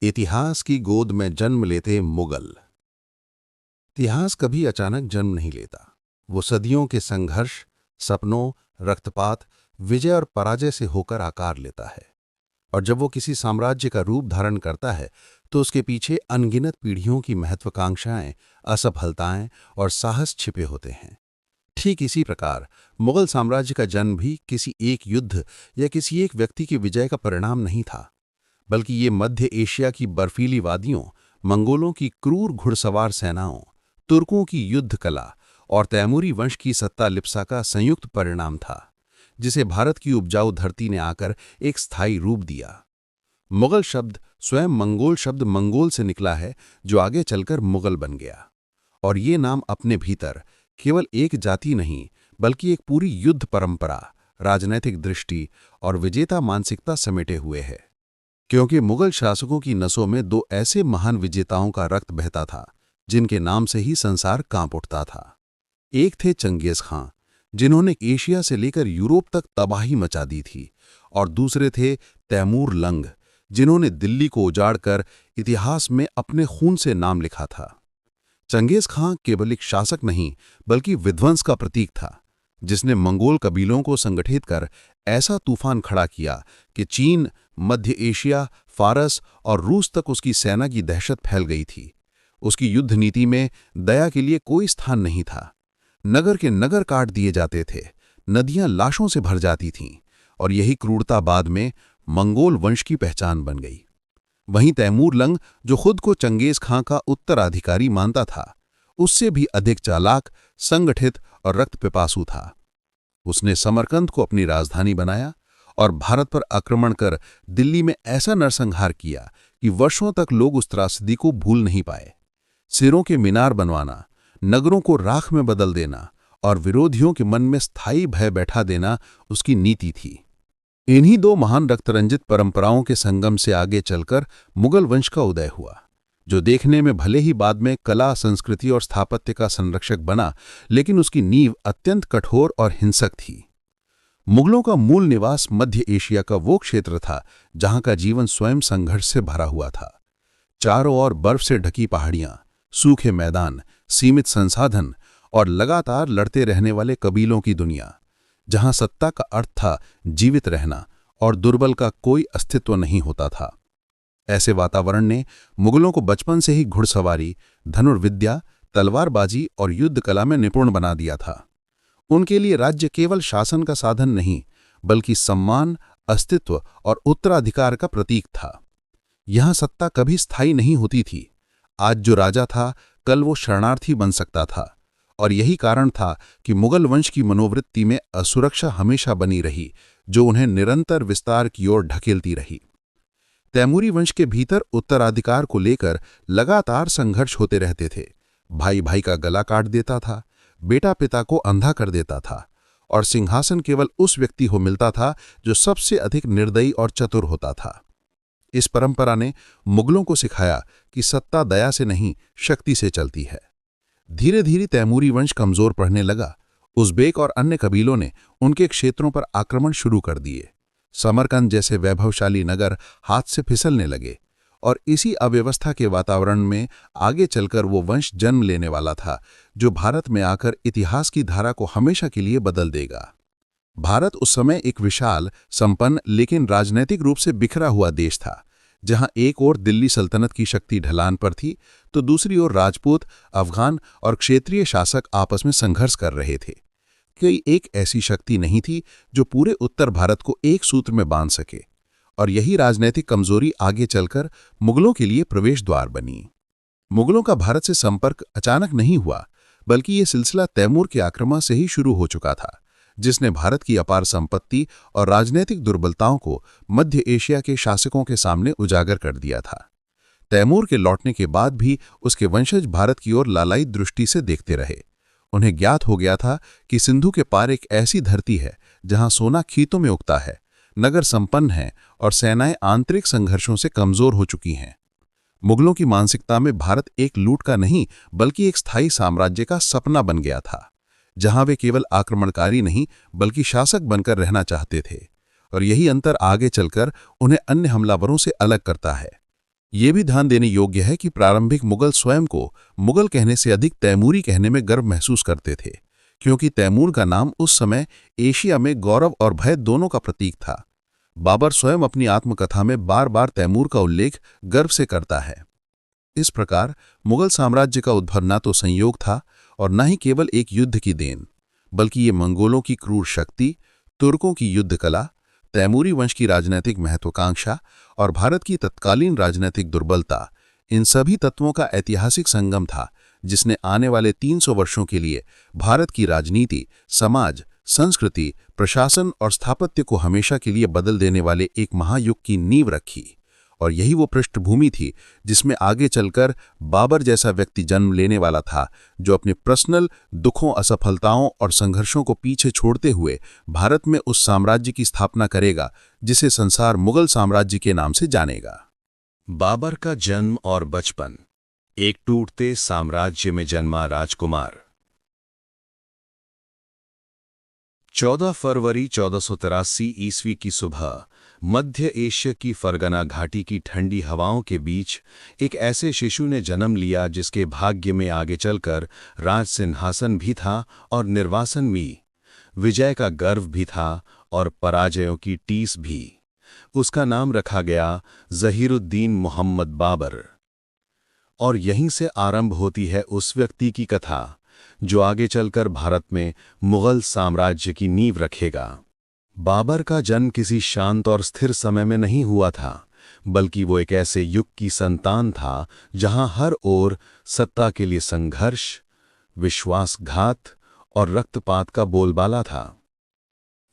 इतिहास की गोद में जन्म लेते मुगल। इतिहास कभी अचानक जन्म नहीं लेता। वो सदियों के संघर्ष, सपनों, रक्तपात, विजय और पराजय से होकर आकार लेता है। और जब वो किसी साम्राज्य का रूप धारण करता है तो उसके पीछे अनगिनत पीढ़ियों की महत्वाकांक्षाएं, असफलताएं और साहस छिपे होते हैं। ठीक इसी प्रकार मुगल साम्राज्य का जन्म भी किसी एक युद्ध या किसी एक व्यक्ति की विजय का परिणाम नहीं था, बल्कि ये मध्य एशिया की बर्फीली वादियों, मंगोलों की क्रूर घुड़सवार सेनाओं, तुर्कों की युद्ध कला और तैमूरी वंश की सत्ता लिप्सा का संयुक्त परिणाम था, जिसे भारत की उपजाऊ धरती ने आकर एक स्थायी रूप दिया। मुगल शब्द स्वयं मंगोल शब्द मंगोल से निकला है, जो आगे चलकर मुगल बन गया। और ये नाम अपने भीतर केवल एक जाति नहीं, बल्कि एक पूरी युद्ध परंपरा, राजनैतिक दृष्टि और विजेता मानसिकता समेटे हुए है। क्योंकि मुगल शासकों की नसों में दो ऐसे महान विजेताओं का रक्त बहता था, जिनके नाम से ही संसार कांप उठता था। एक थे चंगेज खां, जिन्होंने एशिया से लेकर यूरोप तक तबाही मचा दी थी, और दूसरे थे तैमूर लंग, जिन्होंने दिल्ली को उजाड़कर इतिहास में अपने खून से नाम लिखा था। चंगेज खां केवल एक शासक नहीं, बल्कि विध्वंस का प्रतीक था, जिसने मंगोल कबीलों को संगठित कर ऐसा तूफान खड़ा किया कि चीन, मध्य एशिया, फारस और रूस तक उसकी सेना की दहशत फैल गई थी। उसकी युद्ध नीति में दया के लिए कोई स्थान नहीं था। नगर के नगर काट दिए जाते थे, नदियां लाशों से भर जाती थीं, और यही क्रूरता बाद में मंगोल वंश की पहचान बन गई। वहीं तैमूर लंग, जो खुद को चंगेज खां का उत्तराधिकारी मानता था, उससे भी अधिक चालाक, संगठित और रक्तपिपासु था। उसने समरकंद को अपनी राजधानी बनाया और भारत पर आक्रमण कर दिल्ली में ऐसा नरसंहार किया कि वर्षों तक लोग उस त्रासदी को भूल नहीं पाए। सिरों के मीनार बनवाना, नगरों को राख में बदल देना और विरोधियों के मन में स्थायी भय बैठा देना उसकी नीति थी। इन्हीं दो महान रक्तरंजित परंपराओं के संगम से आगे चलकर मुगल वंश का उदय हुआ, जो देखने में भले ही बाद में कला, संस्कृति और स्थापत्य का संरक्षक बना, लेकिन उसकी नींव अत्यंत कठोर और हिंसक थी। मुगलों का मूल निवास मध्य एशिया का वो क्षेत्र था जहां का जीवन स्वयं संघर्ष से भरा हुआ था। चारों ओर बर्फ से ढकी पहाड़ियां, सूखे मैदान, सीमित संसाधन और लगातार लड़ते रहने वाले कबीलों की दुनिया, जहां सत्ता का अर्थ था जीवित रहना और दुर्बल का कोई अस्तित्व नहीं होता था। ऐसे वातावरण ने मुगलों को बचपन से ही घुड़सवारी, धनुर्विद्या, तलवारबाजी और युद्ध कला में निपुण बना दिया था। उनके लिए राज्य केवल शासन का साधन नहीं, बल्कि सम्मान, अस्तित्व और उत्तराधिकार का प्रतीक था। यहां सत्ता कभी स्थायी नहीं होती थी। आज जो राजा था, कल वो शरणार्थी बन सकता था, और यही कारण था कि मुगल वंश की मनोवृत्ति में असुरक्षा हमेशा बनी रही, जो उन्हें निरंतर विस्तार की ओर ढकेलती रही। तैमूरी वंश के भीतर उत्तराधिकार को लेकर लगातार संघर्ष होते रहते थे। भाई भाई का गला काट देता था, बेटा पिता को अंधा कर देता था, और सिंहासन केवल उस व्यक्ति को मिलता था जो सबसे अधिक निर्दयी और चतुर होता था। इस परंपरा ने मुगलों को सिखाया कि सत्ता दया से नहीं, शक्ति से चलती है। धीरे धीरे तैमूरी वंश कमजोर पड़ने लगा। उज़्बेक और अन्य कबीलों ने उनके क्षेत्रों पर आक्रमण शुरू कर दिए। समरकंद जैसे वैभवशाली नगर हाथ से फिसलने लगे, और इसी अव्यवस्था के वातावरण में आगे चलकर वो वंश जन्म लेने वाला था, जो भारत में आकर इतिहास की धारा को हमेशा के लिए बदल देगा। भारत उस समय एक विशाल, संपन्न लेकिन राजनैतिक रूप से बिखरा हुआ देश था, जहां एक ओर दिल्ली सल्तनत की शक्ति ढलान पर थी, तो दूसरी ओर राजपूत, अफगान और क्षेत्रीय शासक आपस में संघर्ष कर रहे थे। कोई एक ऐसी शक्ति नहीं थी जो पूरे उत्तर भारत को एक सूत्र में बांध सके, और यही राजनैतिक कमजोरी आगे चलकर मुगलों के लिए प्रवेश द्वार बनी। मुगलों का भारत से संपर्क अचानक नहीं हुआ, बल्कि ये सिलसिला तैमूर के आक्रमण से ही शुरू हो चुका था, जिसने भारत की अपार संपत्ति और राजनीतिक दुर्बलताओं को मध्य एशिया के शासकों के सामने उजागर कर दिया था। तैमूर के लौटने के बाद भी उसके वंशज भारत की ओर लालाई दृष्टि से देखते रहे। उन्हें ज्ञात हो गया था कि सिंधु के पार एक ऐसी धरती है जहां सोना खीतों में उगता है, नगर संपन्न है और सेनाएं आंतरिक संघर्षों से कमजोर हो चुकी हैं। मुगलों की मानसिकता में भारत एक लूट का नहीं, बल्कि एक स्थायी साम्राज्य का सपना बन गया था, जहां वे केवल आक्रमणकारी नहीं, बल्कि शासक बनकर रहना चाहते थे। और यही अंतर आगे चलकर उन्हें अन्य हमलावरों से अलग करता है। ये भी ध्यान देने योग्य है कि प्रारंभिक मुगल स्वयं को मुगल कहने से अधिक तैमूरी कहने में गर्व महसूस करते थे, क्योंकि तैमूर का नाम उस समय एशिया में गौरव और भय दोनों का प्रतीक था। बाबर स्वयं अपनी आत्मकथा में बार बार तैमूर का उल्लेख गर्व से करता है। इस प्रकार मुगल साम्राज्य का उद्भव न तो संयोग था और न ही केवल एक युद्ध की देन, बल्कि ये मंगोलों की क्रूर शक्ति, तुर्कों की युद्ध कला, तैमूरी वंश की राजनैतिक महत्वाकांक्षा और भारत की तत्कालीन राजनैतिक दुर्बलता, इन सभी तत्वों का ऐतिहासिक संगम था, जिसने आने वाले 300 वर्षों के लिए भारत की राजनीति, समाज, संस्कृति, प्रशासन और स्थापत्य को हमेशा के लिए बदल देने वाले एक महायुग की नींव रखी। और यही वो पृष्ठभूमि थी जिसमें आगे चलकर बाबर जैसा व्यक्ति जन्म लेने वाला था, जो अपने पर्सनल दुखों, असफलताओं और संघर्षों को पीछे छोड़ते हुए भारत में उस साम्राज्य की स्थापना करेगा जिसे संसार मुगल साम्राज्य के नाम से जानेगा। बाबर का जन्म और बचपन। एक टूटते साम्राज्य में जन्मा राजकुमार। 14 फरवरी 1483 ईस्वी की सुबह मध्य एशिया की फरगना घाटी की ठंडी हवाओं के बीच एक ऐसे शिशु ने जन्म लिया जिसके भाग्य में आगे चलकर राज सिंहासन भी था और निर्वासन भी, विजय का गर्व भी था और पराजयों की टीस भी। उसका नाम रखा गया ज़हीरुद्दीन मोहम्मद बाबर। और यहीं से आरंभ होती है उस व्यक्ति की कथा जो आगे चलकर भारत में मुगल साम्राज्य की नींव रखेगा। बाबर का जन्म किसी शांत और स्थिर समय में नहीं हुआ था, बल्कि वो एक ऐसे युग की संतान था जहां हर ओर सत्ता के लिए संघर्ष, विश्वासघात और रक्तपात का बोलबाला था।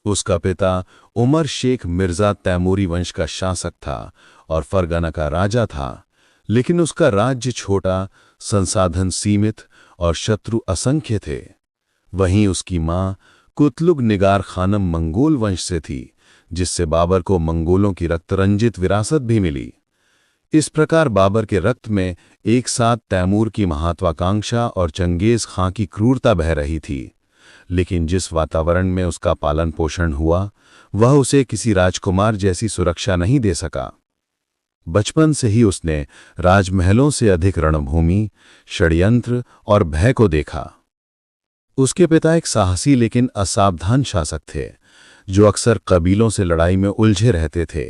उसका पिता उमर शेख मिर्जा तैमूरी वंश का शासक था और फरगना का राजा था, लेकिन उसका राज्य छोटा, संसाधन सीमित और शत्रु असंख्य थे। वहीं उसकी मां कुतलुग निगार खानम मंगोल वंश से थी, जिससे बाबर को मंगोलों की रक्तरंजित विरासत भी मिली। इस प्रकार बाबर के रक्त में एक साथ तैमूर की महत्वाकांक्षा और चंगेज खां की क्रूरता बह रही थी। लेकिन जिस वातावरण में उसका पालन पोषण हुआ, वह उसे किसी राजकुमार जैसी सुरक्षा नहीं दे सका। बचपन से ही उसने राजमहलों से अधिक रणभूमि, षड्यंत्र और भय को देखा। उसके पिता एक साहसी लेकिन असावधान शासक थे, जो अक्सर कबीलों से लड़ाई में उलझे रहते थे,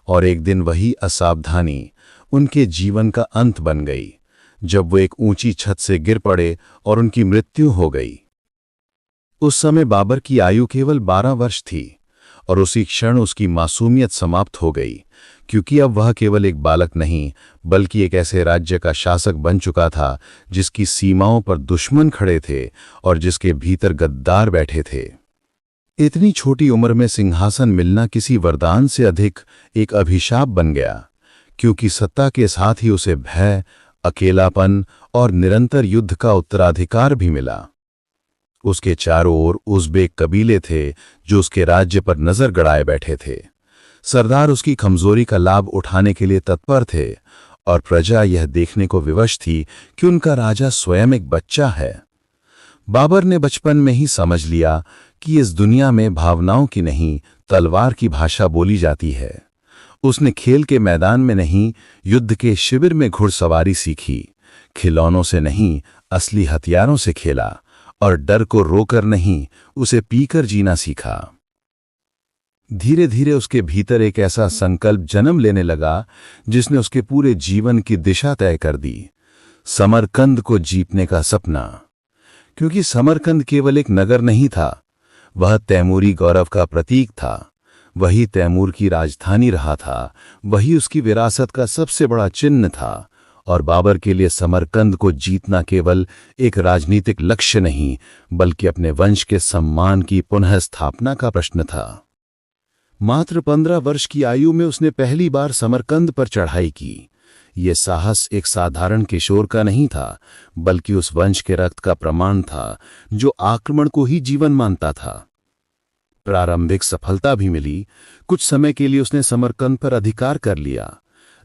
और एक दिन वही असावधानी उनके जीवन का अंत बन गई, जब वो एक ऊंची छत से गिर पड़े और उनकी मृत्यु हो गई। उस समय बाबर की आयु केवल 12 वर्ष थी और उसी क्षण उसकी मासूमियत समाप्त हो गई, क्योंकि अब वह केवल एक बालक नहीं, बल्कि एक ऐसे राज्य का शासक बन चुका था जिसकी सीमाओं पर दुश्मन खड़े थे और जिसके भीतर गद्दार बैठे थे। इतनी छोटी उम्र में सिंहासन मिलना किसी वरदान से अधिक एक अभिशाप बन गया, क्योंकि सत्ता के साथ ही उसे भय, अकेलापन और निरंतर युद्ध का उत्तराधिकार भी मिला। उसके चारों ओर उज़्बेक कबीले थे जो उसके राज्य पर नजर गड़ाए बैठे थे। सरदार उसकी कमजोरी का लाभ उठाने के लिए तत्पर थे और प्रजा यह देखने को विवश थी कि उनका राजा स्वयं एक बच्चा है। बाबर ने बचपन में ही समझ लिया कि इस दुनिया में भावनाओं की नहीं, तलवार की भाषा बोली जाती है। उसने खेल के मैदान में नहीं, युद्ध के शिविर में घुड़सवारी सीखी। खिलौनों से नहीं, असली हथियारों से खेला और डर को रोकर नहीं, उसे पीकर जीना सीखा। धीरे धीरे उसके भीतर एक ऐसा संकल्प जन्म लेने लगा जिसने उसके पूरे जीवन की दिशा तय कर दी, समरकंद को जीतने का सपना। क्योंकि समरकंद केवल एक नगर नहीं था, वह तैमूरी गौरव का प्रतीक था। वही तैमूर की राजधानी रहा था, वही उसकी विरासत का सबसे बड़ा चिन्ह था। और बाबर के लिए समरकंद को जीतना केवल एक राजनीतिक लक्ष्य नहीं, बल्कि अपने वंश के सम्मान की पुनः स्थापना का प्रश्न था। मात्र 15 वर्ष की आयु में उसने पहली बार समरकंद पर चढ़ाई की। ये साहस एक साधारण किशोर का नहीं था, बल्कि उस वंश के रक्त का प्रमाण था जो आक्रमण को ही जीवन मानता था। प्रारंभिक सफलता भी मिली। कुछ समय के लिए उसने समरकंद पर अधिकार कर लिया,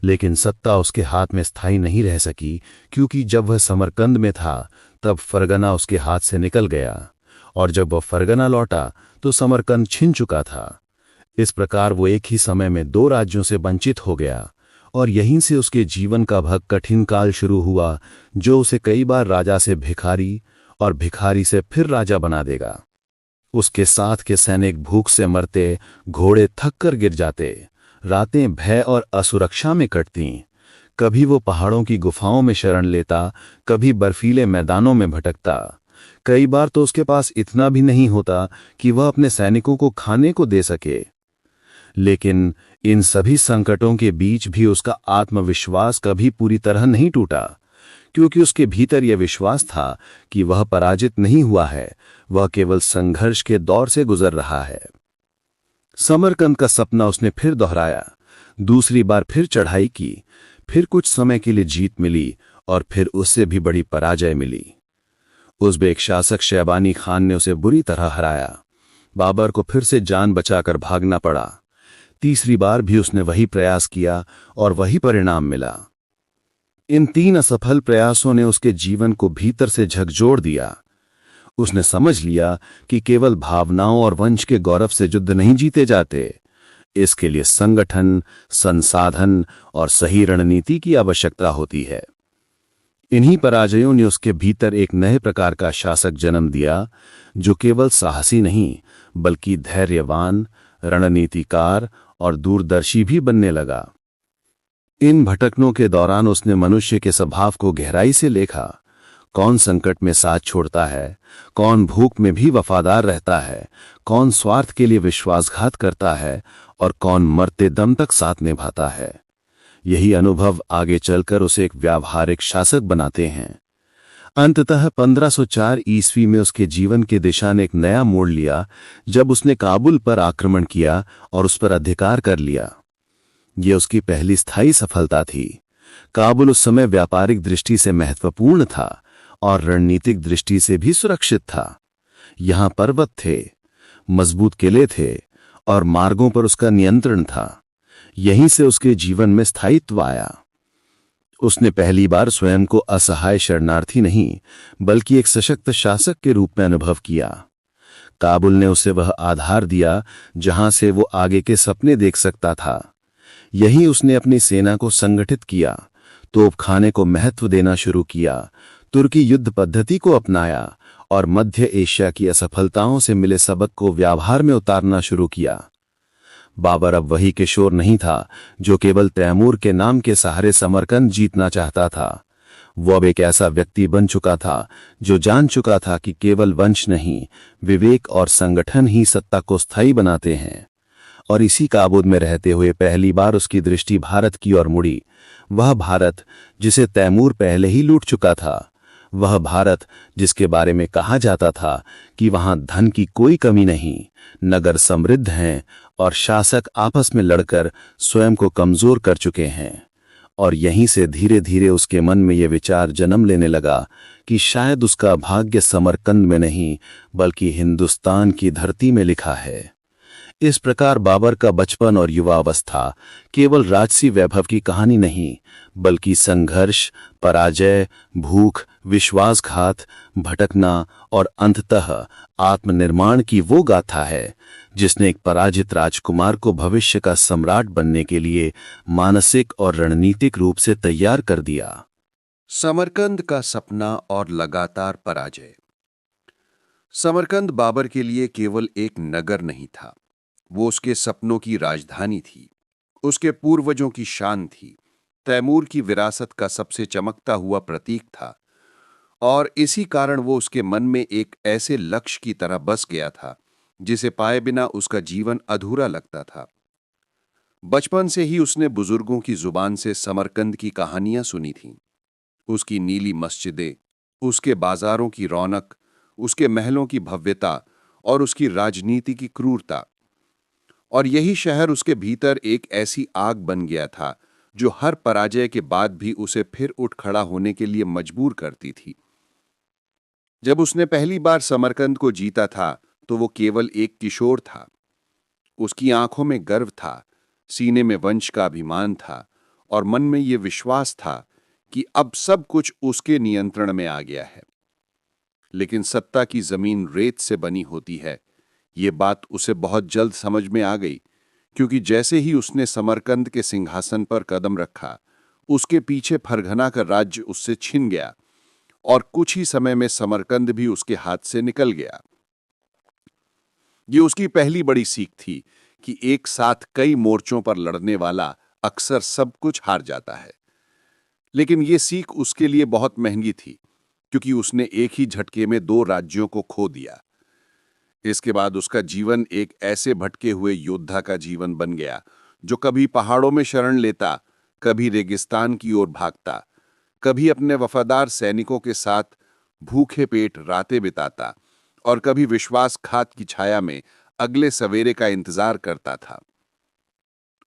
लेकिन सत्ता उसके हाथ में स्थायी नहीं रह सकी, क्योंकि जब वह समरकंद में था तब फरगना उसके हाथ से निकल गया, और जब वह फरगना लौटा तो समरकंद छिन चुका था। इस प्रकार वो एक ही समय में 2 राज्यों से वंचित हो गया और यहीं से उसके जीवन का वह कठिन काल शुरू हुआ जो उसे कई बार राजा से भिखारी और भिखारी से फिर राजा बना देगा। उसके साथ के सैनिक भूख से मरते, घोड़े थक कर गिर जाते, रातें भय और असुरक्षा में कटतीं। कभी वो पहाड़ों की गुफाओं में शरण लेता, कभी बर्फीले मैदानों में भटकता। कई बार तो उसके पास इतना भी नहीं होता कि वह अपने सैनिकों को खाने को दे सके। लेकिन इन सभी संकटों के बीच भी उसका आत्मविश्वास कभी पूरी तरह नहीं टूटा, क्योंकि उसके भीतर यह विश्वास था कि वह पराजित नहीं हुआ है, वह केवल संघर्ष के दौर से गुजर रहा है। समरकंद का सपना उसने फिर दोहराया, दूसरी बार फिर चढ़ाई की, फिर कुछ समय के लिए जीत मिली और फिर उससे भी बड़ी पराजय मिली। उज़्बेक शासक शैबानी खान ने उसे बुरी तरह हराया। बाबर को फिर से जान बचाकर भागना पड़ा। तीसरी बार भी उसने वही प्रयास किया और वही परिणाम मिला। इन 3 असफल प्रयासों ने उसके जीवन को भीतर से झकझोर दिया। उसने समझ लिया कि केवल भावनाओं और वंश के गौरव से युद्ध नहीं जीते जाते। इसके लिए संगठन, संसाधन और सही रणनीति की आवश्यकता होती है। इन्हीं पराजयों ने उसके भीतर एक नए प्रकार का शासक जन्म दिया, जो केवल साहसी नहीं बल्कि धैर्यवान, रणनीतिकार और दूरदर्शी भी बनने लगा। इन भटकनों के दौरान उसने मनुष्य के स्वभाव को गहराई से देखा। कौन संकट में साथ छोड़ता है, कौन भूख में भी वफादार रहता है, कौन स्वार्थ के लिए विश्वासघात करता है और कौन मरते दम तक साथ निभाता है। यही अनुभव आगे चलकर उसे एक व्यावहारिक शासक बनाते हैं। अंततः 1504 ईस्वी में उसके जीवन की दिशा ने एक नया मोड़ लिया, जब उसने काबुल पर आक्रमण किया और उस पर अधिकार कर लिया। यह उसकी पहली स्थायी सफलता थी। काबुल उस समय व्यापारिक दृष्टि से महत्वपूर्ण था और रणनीतिक दृष्टि से भी सुरक्षित था। यहां पर्वत थे, मजबूत किले थे और मार्गों पर उसका नियंत्रण था। यहीं से उसके जीवन में स्थायित्व आया। उसने पहली बार स्वयं को असहाय शरणार्थी नहीं बल्कि एक सशक्त शासक के रूप में अनुभव किया। काबुल ने उसे वह आधार दिया जहां से वो आगे के सपने देख सकता था। यही उसने अपनी सेना को संगठित किया, तोपखाने को महत्व देना शुरू किया, तुर्की युद्ध पद्धति को अपनाया और मध्य एशिया की असफलताओं से मिले सबक को व्यवहार में उतारना शुरू किया। बाबर अब वही किशोर नहीं था जो केवल तैमूर के नाम के सहारे समरकंद जीतना चाहता था। वो अब एक ऐसा व्यक्ति बन चुका था जो जान चुका था कि केवल वंश नहीं, विवेक और संगठन ही सत्ता को स्थायी बनाते हैं। और इसी काबुल में रहते हुए पहली बार उसकी दृष्टि भारत की ओर मुड़ी। वह भारत जिसे तैमूर पहले ही लूट चुका था, वह भारत जिसके बारे में कहा जाता था कि वहां धन की कोई कमी नहीं, नगर समृद्ध हैं और शासक आपस में लड़कर स्वयं को कमजोर कर चुके हैं। और यहीं से धीरे धीरे उसके मन में यह विचार जन्म लेने लगा कि शायद उसका भाग्य समरकंद में नहीं बल्कि हिंदुस्तान की धरती में लिखा है। इस प्रकार बाबर का बचपन और युवावस्था केवल राजसी वैभव की कहानी नहीं बल्कि संघर्ष, पराजय, भूख, विश्वासघात, भटकना और अंततः आत्मनिर्माण की वो गाथा है जिसने एक पराजित राजकुमार को भविष्य का सम्राट बनने के लिए मानसिक और रणनीतिक रूप से तैयार कर दिया। समरकंद का सपना और लगातार पराजय। समरकंद बाबर के लिए केवल एक नगर नहीं था, वो उसके सपनों की राजधानी थी, उसके पूर्वजों की शान थी, तैमूर की विरासत का सबसे चमकता हुआ प्रतीक था। और इसी कारण वो उसके मन में एक ऐसे लक्ष्य की तरह बस गया था जिसे पाए बिना उसका जीवन अधूरा लगता था। बचपन से ही उसने बुजुर्गों की जुबान से समरकंद की कहानियां सुनी थीं। उसकी नीली मस्जिदें, उसके बाजारों की रौनक, उसके महलों की भव्यता और उसकी राजनीति की क्रूरता। और यही शहर उसके भीतर एक ऐसी आग बन गया था जो हर पराजय के बाद भी उसे फिर उठ खड़ा होने के लिए मजबूर करती थी। जब उसने पहली बार समरकंद को जीता था तो वो केवल एक किशोर था। उसकी आंखों में गर्व था, सीने में वंश का अभिमान था और मन में ये विश्वास था कि अब सब कुछ उसके नियंत्रण में आ गया है। लेकिन सत्ता की जमीन रेत से बनी होती है, ये बात उसे बहुत जल्द समझ में आ गई, क्योंकि जैसे ही उसने समरकंद के सिंहासन पर कदम रखा, उसके पीछे फरघना का राज्य उससे छिन गया और कुछ ही समय में समरकंद भी उसके हाथ से निकल गया। ये उसकी पहली बड़ी सीख थी कि एक साथ कई मोर्चों पर लड़ने वाला अक्सर सब कुछ हार जाता है। लेकिन ये सीख उसके लिए बहुत महंगी थी, क्योंकि उसने एक ही झटके में 2 राज्यों को खो दिया। इसके बाद उसका जीवन एक ऐसे भटके हुए योद्धा का जीवन बन गया, जो कभी पहाड़ों में शरण लेता, कभी रेगिस्तान की ओर भागता, कभी अपने वफादार सैनिकों के साथ भूखे पेट रातें बिताता और कभी विश्वासघात की छाया में अगले सवेरे का इंतजार करता था।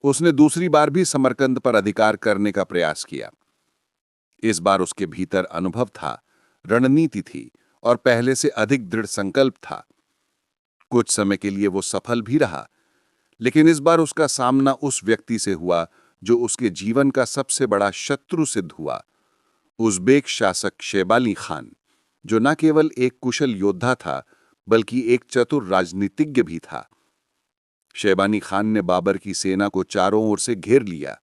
उसने दूसरी बार भी समरकंद पर अधिकार करने का प्रयास किया। इस बार उसके भीतर अनुभव था, रणनीति थी और पहले से अधिक दृढ़ संकल्प था। कुछ समय के लिए वो सफल भी रहा, लेकिन इस बार उसका सामना उस व्यक्ति से हुआ जो उसके जीवन का सबसे बड़ा शत्रु सिद्ध हुआ, उज़्बेक शासक शेबाली खान, जो न केवल एक कुशल योद्धा था बल्कि एक चतुर राजनीतिज्ञ भी था। शेबानी खान ने बाबर की सेना को चारों ओर से घेर लिया,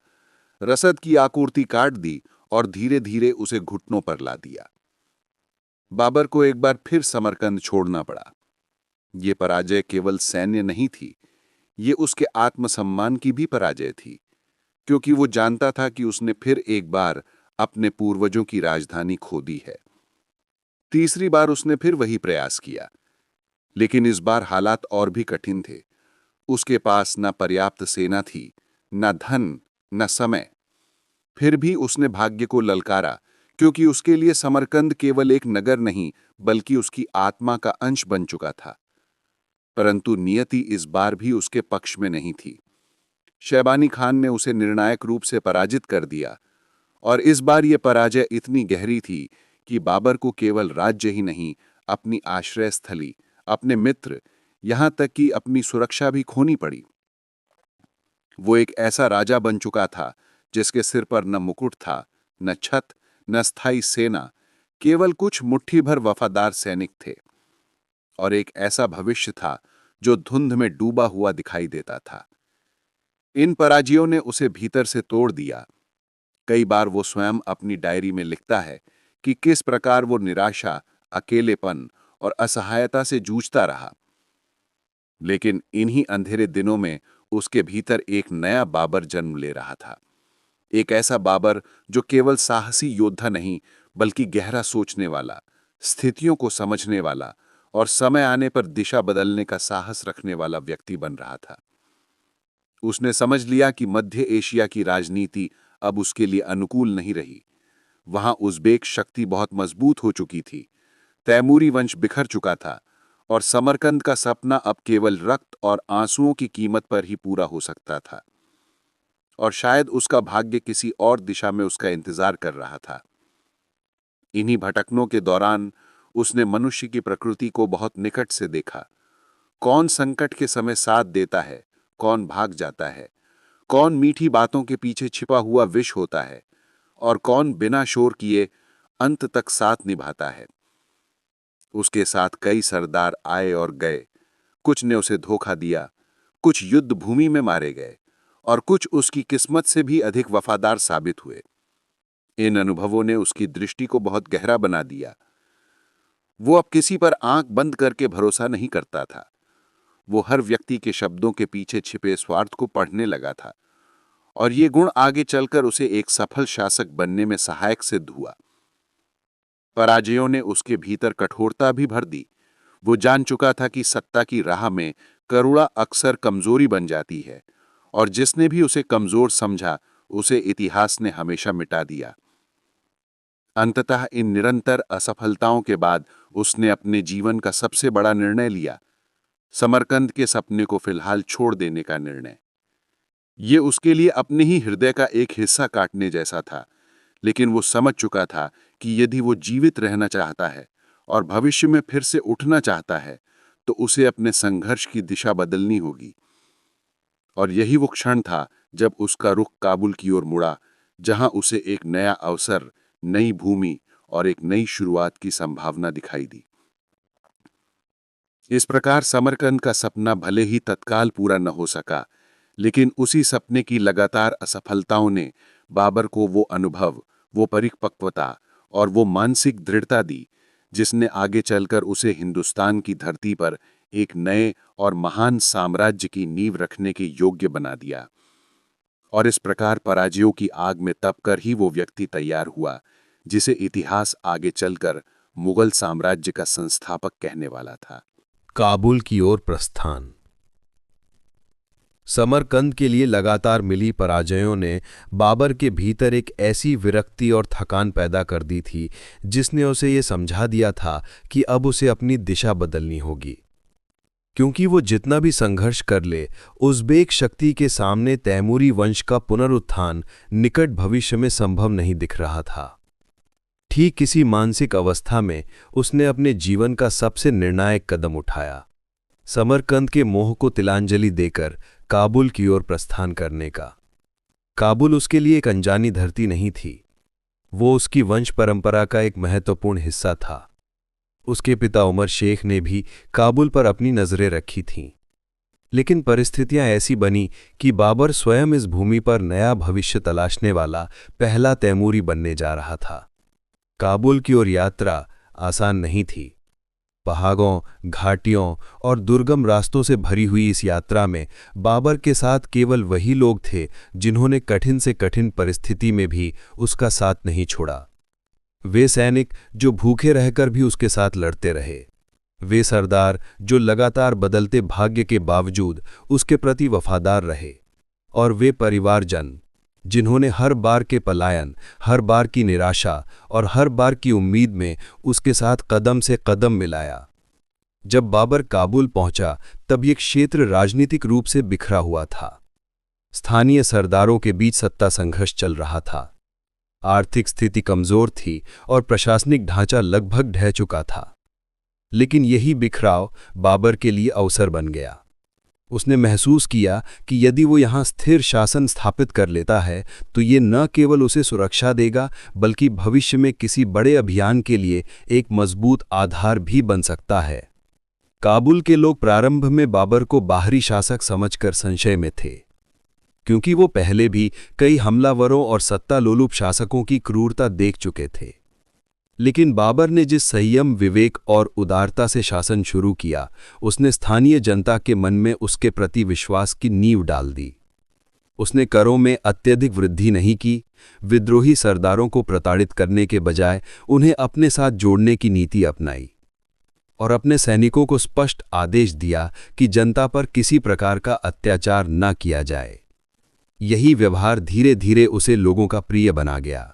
रसद की आपूर्ति काट दी और धीरे धीरे उसे घुटनों पर ला दिया। बाबर को एक बार फिर समरकंद छोड़ना पड़ा। ये पराजय केवल सैन्य नहीं थी, ये उसके आत्मसम्मान की भी पराजय थी, क्योंकि वो जानता था कि उसने फिर एक बार अपने पूर्वजों की राजधानी खो दी है। तीसरी बार उसने फिर वही प्रयास किया, लेकिन इस बार हालात और भी कठिन थे। उसके पास न पर्याप्त सेना थी, न धन, न समय। फिर भी उसने भाग्य को ललकारा, क्योंकि उसके लिए समरकंद केवल एक नगर नहीं बल्कि उसकी आत्मा का अंश बन चुका था। परंतु नियति इस बार भी उसके पक्ष में नहीं थी। शेबानी खान ने उसे निर्णायक रूप से पराजित कर दिया, और इस बार यह पराजय इतनी गहरी थी कि बाबर को केवल राज्य ही नहीं, अपनी आश्रय स्थली, अपने मित्र, यहां तक कि अपनी सुरक्षा भी खोनी पड़ी। वो एक ऐसा राजा बन चुका था जिसके सिर पर न मुकुट था, न छत, न स्थायी सेना, केवल कुछ मुट्ठी भर वफादार सैनिक थे। और एक ऐसा भविष्य था जो धुंध में डूबा हुआ दिखाई देता था। इन पराजयों ने उसे भीतर से तोड़ दिया। कई बार वो स्वयं अपनी डायरी में लिखता है कि किस प्रकार वो निराशा, अकेलेपन और असहायता से जूझता रहा। लेकिन इन्हीं अंधेरे दिनों में उसके भीतर एक नया बाबर जन्म ले रहा था। एक ऐसा बाबर जो केवल साहसी योद्धा नहीं बल्कि गहरा सोचने वाला, स्थितियों को समझने वाला और समय आने पर दिशा बदलने का साहस रखने वाला व्यक्ति बन रहा था। उसने समझ लिया कि मध्य एशिया की राजनीति अब उसके लिए अनुकूल नहीं रही। वहां उज़्बेक शक्ति बहुत मजबूत हो चुकी थी, तैमूरी वंश बिखर चुका था और समरकंद का सपना अब केवल रक्त और आंसुओं की कीमत पर ही पूरा हो सकता था। और शायद उसका भाग्य किसी और दिशा में उसका इंतजार कर रहा था। इन्हीं भटकनों के दौरान उसने मनुष्य की प्रकृति को बहुत निकट से देखा। कौन संकट के समय साथ देता है, कौन भाग जाता है, कौन मीठी बातों के पीछे छिपा हुआ विष होता है और कौन बिना शोर किए अंत तक साथ निभाता है। उसके साथ कई सरदार आए और गए, कुछ ने उसे धोखा दिया, कुछ युद्ध भूमि में मारे गए और कुछ उसकी किस्मत से भी अधिक वफादार साबित हुए। इन अनुभवों ने उसकी दृष्टि को बहुत गहरा बना दिया। वो अब किसी पर आंख बंद करके भरोसा नहीं करता था। वो हर व्यक्ति के शब्दों के पीछे छिपे स्वार्थ को पढ़ने लगा था, और ये गुण आगे चलकर उसे एक सफल शासक बनने में सहायक सिद्ध हुआ। पराजयों ने उसके भीतर कठोरता भी भर दी। वो जान चुका था कि सत्ता की राह में करुणा अक्सर कमजोरी बन जाती है, और जिसने भी उसे कमजोर समझा उसे इतिहास ने हमेशा मिटा दिया। अंततः इन निरंतर असफलताओं के बाद उसने अपने जीवन का सबसे बड़ा निर्णय लिया, समरकंद के सपने को फिलहाल छोड़ देने का निर्णय। ये उसके लिए अपने ही हृदय का एक हिस्सा काटने जैसा था, लेकिन वो समझ चुका था कि यदि वो जीवित रहना चाहता है और भविष्य में फिर से उठना चाहता है, तो उसे अपने संघर्ष की दिशा बदलनी होगी। और यही वो क्षण था जब उसका रुख काबुल की ओर मुड़ा, जहां उसे एक नया अवसर, नई भूमि और एक नई शुरुआत की संभावना दिखाई दी। इस प्रकार समरकंद का सपना भले ही तत्काल पूरा न हो सका, लेकिन उसी सपने की लगातार असफलताओं ने बाबर को वो अनुभव, वो परिपक्वता और वो मानसिक दृढ़ता दी जिसने आगे चलकर उसे हिंदुस्तान की धरती पर एक नए और महान साम्राज्य की नींव रखने के योग्य बना दिया। और इस प्रकार पराजयों की आग में तपकर ही वो व्यक्ति तैयार हुआ जिसे इतिहास आगे चलकर मुगल साम्राज्य का संस्थापक कहने वाला था। काबुल की ओर प्रस्थान। समरकंद के लिए लगातार मिली पराजयों ने बाबर के भीतर एक ऐसी विरक्ति और थकान पैदा कर दी थी जिसने उसे ये समझा दिया था कि अब उसे अपनी दिशा बदलनी होगी। क्योंकि वो जितना भी संघर्ष कर ले, उज़्बेक शक्ति के सामने तैमूरी वंश का पुनरुत्थान निकट भविष्य में संभव नहीं दिख रहा था। ठीक किसी मानसिक अवस्था में उसने अपने जीवन का सबसे निर्णायक कदम उठाया, समरकंद के मोह को तिलांजलि देकर काबुल की ओर प्रस्थान करने का। काबुल उसके लिए एक अनजानी धरती नहीं थी, वो उसकी वंश परंपरा का एक महत्वपूर्ण हिस्सा था। उसके पिता उमर शेख ने भी काबुल पर अपनी नजरें रखी थीं, लेकिन परिस्थितियां ऐसी बनी कि बाबर स्वयं इस भूमि पर नया भविष्य तलाशने वाला पहला तैमूरी बनने जा रहा था। काबुल की ओर यात्रा आसान नहीं थी। पहाड़ों, घाटियों और दुर्गम रास्तों से भरी हुई इस यात्रा में बाबर के साथ केवल वही लोग थे जिन्होंने कठिन से कठिन परिस्थिति में भी उसका साथ नहीं छोड़ा। वे सैनिक जो भूखे रहकर भी उसके साथ लड़ते रहे, वे सरदार जो लगातार बदलते भाग्य के बावजूद उसके प्रति वफादार रहे, और वे परिवारजन जिन्होंने हर बार के पलायन, हर बार की निराशा और हर बार की उम्मीद में उसके साथ कदम से कदम मिलाया। जब बाबर काबुल पहुंचा तब ये क्षेत्र राजनीतिक रूप से बिखरा हुआ था। स्थानीय सरदारों के बीच सत्ता संघर्ष चल रहा था, आर्थिक स्थिति कमजोर थी और प्रशासनिक ढांचा लगभग ढह चुका था। लेकिन यही बिखराव बाबर के लिए अवसर बन गया। उसने महसूस किया कि यदि वो यहाँ स्थिर शासन स्थापित कर लेता है तो ये न केवल उसे सुरक्षा देगा बल्कि भविष्य में किसी बड़े अभियान के लिए एक मजबूत आधार भी बन सकता है। काबुल के लोग प्रारंभ में बाबर को बाहरी शासक समझकर संशय में थे, क्योंकि वो पहले भी कई हमलावरों और सत्ता लोलुप शासकों की क्रूरता देख चुके थे। लेकिन बाबर ने जिस संयम, विवेक और उदारता से शासन शुरू किया, उसने स्थानीय जनता के मन में उसके प्रति विश्वास की नींव डाल दी। उसने करों में अत्यधिक वृद्धि नहीं की, विद्रोही सरदारों को प्रताड़ित करने के बजाय उन्हें अपने साथ जोड़ने की नीति अपनाई और अपने सैनिकों को स्पष्ट आदेश दिया कि जनता पर किसी प्रकार का अत्याचार न किया जाए। यही व्यवहार धीरे धीरे उसे लोगों का प्रिय बना गया।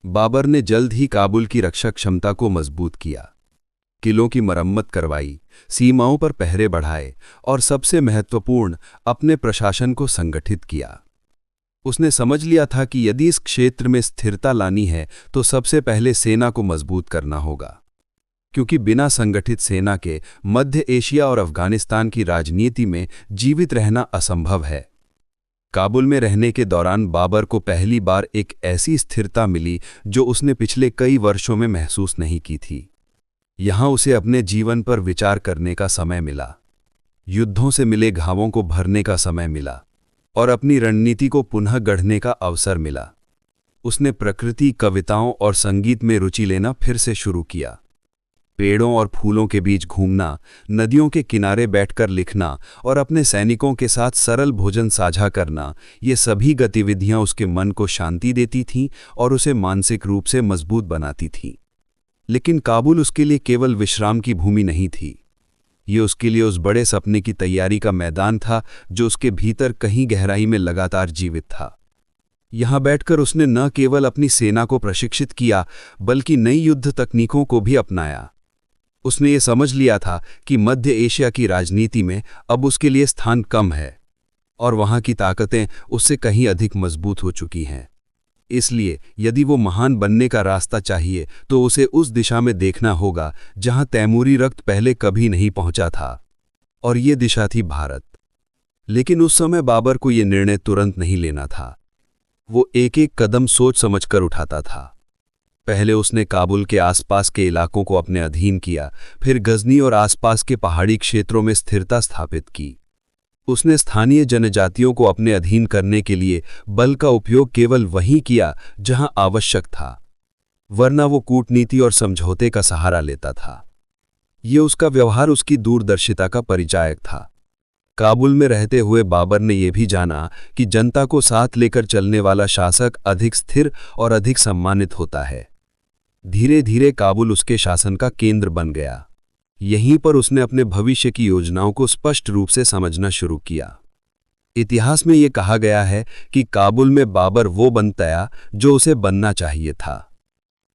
बाबर ने जल्द ही काबुल की रक्षा क्षमता को मजबूत किया, किलों की मरम्मत करवाई, सीमाओं पर पहरे बढ़ाए और सबसे महत्वपूर्ण, अपने प्रशासन को संगठित किया। उसने समझ लिया था कि यदि इस क्षेत्र में स्थिरता लानी है तो सबसे पहले सेना को मजबूत करना होगा, क्योंकि बिना संगठित सेना के मध्य एशिया और अफगानिस्तान की राजनीति में जीवित रहना असंभव है। काबुल में रहने के दौरान बाबर को पहली बार एक ऐसी स्थिरता मिली जो उसने पिछले कई वर्षों में महसूस नहीं की थी। यहाँ उसे अपने जीवन पर विचार करने का समय मिला, युद्धों से मिले घावों को भरने का समय मिला और अपनी रणनीति को पुनः गढ़ने का अवसर मिला। उसने प्रकृति, कविताओं और संगीत में रुचि लेना फिर से शुरू किया। पेड़ों और फूलों के बीच घूमना, नदियों के किनारे बैठकर लिखना और अपने सैनिकों के साथ सरल भोजन साझा करना, ये सभी गतिविधियां उसके मन को शांति देती थीं और उसे मानसिक रूप से मजबूत बनाती थीं। लेकिन काबुल उसके लिए केवल विश्राम की भूमि नहीं थी, ये उसके लिए उस बड़े सपने की तैयारी का मैदान था जो उसके भीतर कहीं गहराई में लगातार जीवित था। यहाँ बैठकर उसने न केवल अपनी सेना को प्रशिक्षित किया बल्कि नई युद्ध तकनीकों को भी अपनाया। उसने ये समझ लिया था कि मध्य एशिया की राजनीति में अब उसके लिए स्थान कम है और वहाँ की ताकतें उससे कहीं अधिक मजबूत हो चुकी हैं। इसलिए यदि वो महान बनने का रास्ता चाहिए तो उसे उस दिशा में देखना होगा जहाँ तैमूरी रक्त पहले कभी नहीं पहुँचा था, और ये दिशा थी भारत। लेकिन उस समय बाबर को ये निर्णय तुरंत नहीं लेना था। वो एक एक कदम सोच समझकर उठाता था। पहले उसने काबुल के आसपास के इलाकों को अपने अधीन किया, फिर गजनी और आसपास के पहाड़ी क्षेत्रों में स्थिरता स्थापित की। उसने स्थानीय जनजातियों को अपने अधीन करने के लिए बल का उपयोग केवल वहीं किया जहां आवश्यक था, वरना वो कूटनीति और समझौते का सहारा लेता था। ये उसका व्यवहार उसकी दूरदर्शिता का परिचायक था। काबुल में रहते हुए बाबर ने यह भी जाना कि जनता को साथ लेकर चलने वाला शासक अधिक स्थिर और अधिक सम्मानित होता है। धीरे धीरे काबुल उसके शासन का केंद्र बन गया। यहीं पर उसने अपने भविष्य की योजनाओं को स्पष्ट रूप से समझना शुरू किया। इतिहास में यह कहा गया है कि काबुल में बाबर वो बनता जो उसे बनना चाहिए था।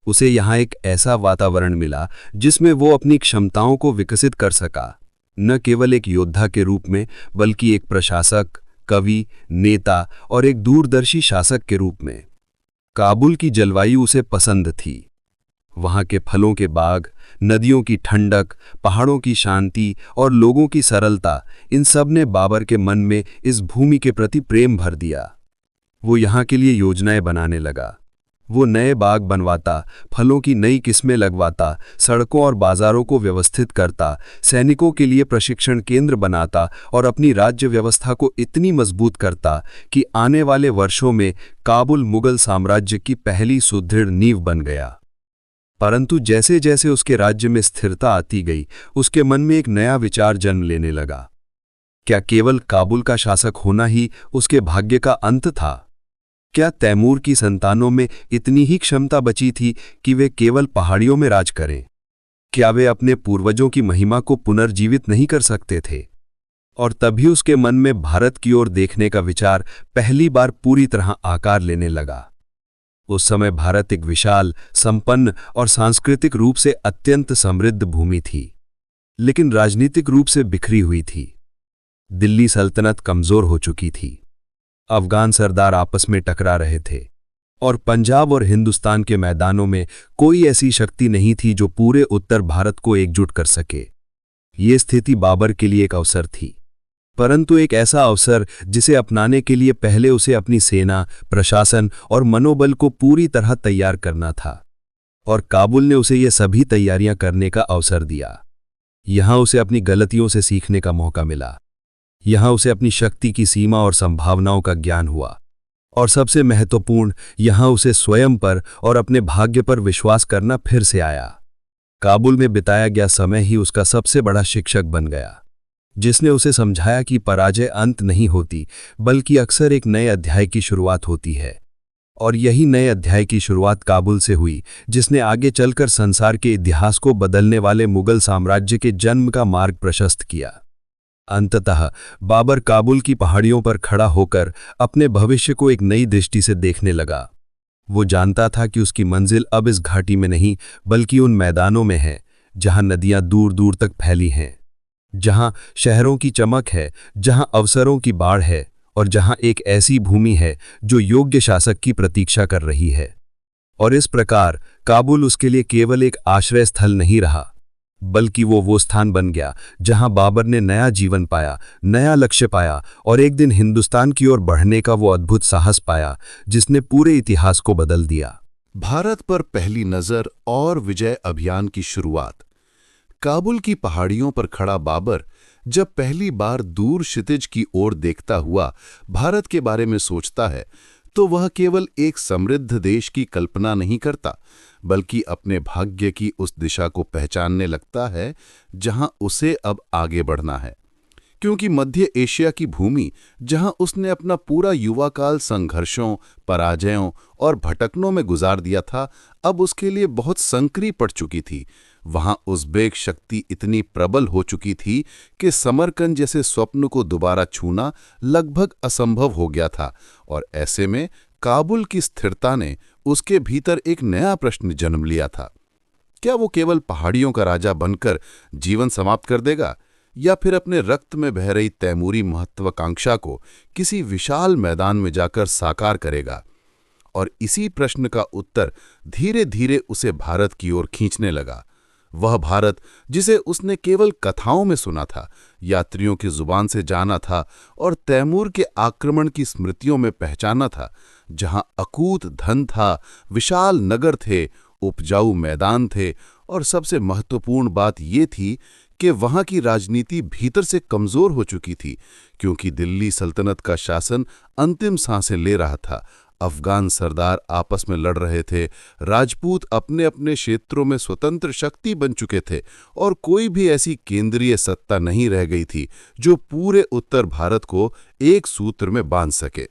उसे यहाँ एक ऐसा वातावरण मिला जिसमें वो अपनी क्षमताओं को विकसित कर सका, न केवल एक योद्धा के रूप में बल्कि एक प्रशासक, कवि, नेता और एक दूरदर्शी शासक के रूप में। काबुल की जलवायु उसे पसंद थी। वहाँ के फलों के बाग, नदियों की ठंडक, पहाड़ों की शांति और लोगों की सरलता, इन सब ने बाबर के मन में इस भूमि के प्रति प्रेम भर दिया। वो यहाँ के लिए योजनाएं बनाने लगा। वो नए बाग बनवाता, फलों की नई किस्में लगवाता, सड़कों और बाजारों को व्यवस्थित करता, सैनिकों के लिए प्रशिक्षण केंद्र बनाता और अपनी राज्य व्यवस्था को इतनी मजबूत करता कि आने वाले वर्षों में काबुल मुगल साम्राज्य की पहली सुदृढ़ नींव बन गया। परंतु जैसे जैसे उसके राज्य में स्थिरता आती गई, उसके मन में एक नया विचार जन्म लेने लगा। क्या केवल काबुल का शासक होना ही उसके भाग्य का अंत था? क्या तैमूर की संतानों में इतनी ही क्षमता बची थी कि वे केवल पहाड़ियों में राज करें? क्या वे अपने पूर्वजों की महिमा को पुनर्जीवित नहीं कर सकते थे? और तभी उसके मन में भारत की ओर देखने का विचार पहली बार पूरी तरह आकार लेने लगा। उस समय भारत एक विशाल, संपन्न और सांस्कृतिक रूप से अत्यंत समृद्ध भूमि थी, लेकिन राजनीतिक रूप से बिखरी हुई थी। दिल्ली सल्तनत कमजोर हो चुकी थी, अफगान सरदार आपस में टकरा रहे थे और पंजाब और हिंदुस्तान के मैदानों में कोई ऐसी शक्ति नहीं थी जो पूरे उत्तर भारत को एकजुट कर सके। ये स्थिति बाबर के लिए एक अवसर थी, परंतु एक ऐसा अवसर जिसे अपनाने के लिए पहले उसे अपनी सेना, प्रशासन और मनोबल को पूरी तरह तैयार करना था। और काबुल ने उसे ये सभी तैयारियां करने का अवसर दिया। यहां उसे अपनी गलतियों से सीखने का मौका मिला। यहां उसे अपनी शक्ति की सीमा और संभावनाओं का ज्ञान हुआ। और सबसे महत्वपूर्ण, यहां उसे स्वयं पर और अपने भाग्य पर विश्वास करना फिर से आया। काबुल में बिताया गया समय ही उसका सबसे बड़ा शिक्षक बन गया, जिसने उसे समझाया कि पराजय अंत नहीं होती, बल्कि अक्सर एक नए अध्याय की शुरुआत होती है। और यही नए अध्याय की शुरुआत काबुल से हुई, जिसने आगे चलकर संसार के इतिहास को बदलने वाले मुगल साम्राज्य के जन्म का मार्ग प्रशस्त किया। अंततः बाबर काबुल की पहाड़ियों पर खड़ा होकर अपने भविष्य को एक नई दृष्टि से देखने लगा। वो जानता था कि उसकी मंजिल अब इस घाटी में नहीं, बल्कि उन मैदानों में है जहां नदियां दूर दूर तक फैली हैं, जहां शहरों की चमक है, जहां अवसरों की बाढ़ है और जहां एक ऐसी भूमि है जो योग्य शासक की प्रतीक्षा कर रही है। और इस प्रकार काबुल उसके लिए केवल एक आश्रय स्थल नहीं रहा, बल्कि वो स्थान बन गया जहां बाबर ने नया जीवन पाया, नया लक्ष्य पाया और एक दिन हिंदुस्तान की ओर बढ़ने का वो अद्भुत साहस पाया जिसने पूरे इतिहास को बदल दिया। भारत पर पहली नजर और विजय अभियान की शुरुआत। काबुल की पहाड़ियों पर खड़ा बाबर जब पहली बार दूर क्षितिज की ओर देखता हुआ भारत के बारे में सोचता है, तो वह केवल एक समृद्ध देश की कल्पना नहीं करता, बल्कि अपने भाग्य की उस दिशा को पहचानने लगता है जहां उसे अब आगे बढ़ना है। क्योंकि मध्य एशिया की भूमि, जहां उसने अपना पूरा युवा काल संघर्षों, पराजयों और भटकनों में गुजार दिया था, अब उसके लिए बहुत संकरी पड़ चुकी थी। वहां उज़्बेक शक्ति इतनी प्रबल हो चुकी थी कि समरकंद जैसे स्वप्न को दोबारा छूना लगभग असंभव हो गया था। और ऐसे में काबुल की स्थिरता ने उसके भीतर एक नया प्रश्न जन्म लिया था। क्या वो केवल पहाड़ियों का राजा बनकर जीवन समाप्त कर देगा, या फिर अपने रक्त में बह रही तैमूरी महत्वाकांक्षा को किसी विशाल मैदान में जाकर साकार करेगा? और इसी प्रश्न का उत्तर धीरे धीरे उसे भारत की ओर खींचने लगा। वह भारत जिसे उसने केवल कथाओं में सुना था, यात्रियों की जुबान से जाना था और तैमूर के आक्रमण की स्मृतियों में पहचाना था, जहां अकूत धन था, विशाल नगर थे, उपजाऊ मैदान थे और सबसे महत्वपूर्ण बात ये थी कि वहां की राजनीति भीतर से कमजोर हो चुकी थी, क्योंकि दिल्ली सल्तनत का शासन अंतिम सांसें ले रहा था। अफगान सरदार आपस में लड़ रहे थे, राजपूत अपने अपने क्षेत्रों में स्वतंत्र शक्ति बन चुके थे और कोई भी ऐसी केंद्रीय सत्ता नहीं रह गई थी जो पूरे उत्तर भारत को एक सूत्र में बांध सके।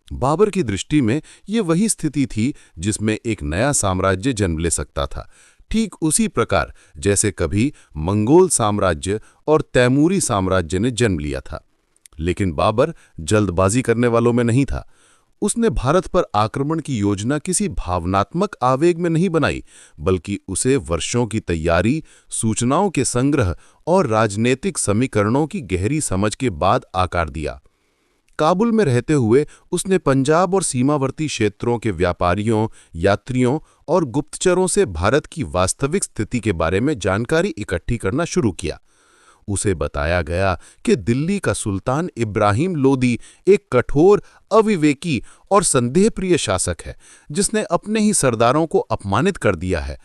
बाबर की दृष्टि में ये वही स्थिति थी जिसमें एक नया साम्राज्य जन्म ले सकता था, ठीक उसी प्रकार जैसे कभी मंगोल साम्राज्य और तैमूरी साम्राज्य ने जन्म लिया था। लेकिन बाबर जल्दबाजी करने वालों में नहीं था। उसने भारत पर आक्रमण की योजना किसी भावनात्मक आवेग में नहीं बनाई, बल्कि उसे वर्षों की तैयारी, सूचनाओं के संग्रह और राजनीतिक समीकरणों की गहरी समझ के बाद आकार दिया। काबुल में रहते हुए उसने पंजाब और सीमावर्ती क्षेत्रों के व्यापारियों, यात्रियों और गुप्तचरों से भारत की वास्तविक स्थिति के बारे में जानकारी इकट्ठी करना शुरू किया। उसे बताया गया कि दिल्ली का सुल्तान इब्राहिम लोदी एक कठोर, अविवेकी और संदेहप्रिय शासक है, जिसने अपने ही सरदारों को अपमानित कर दिया है।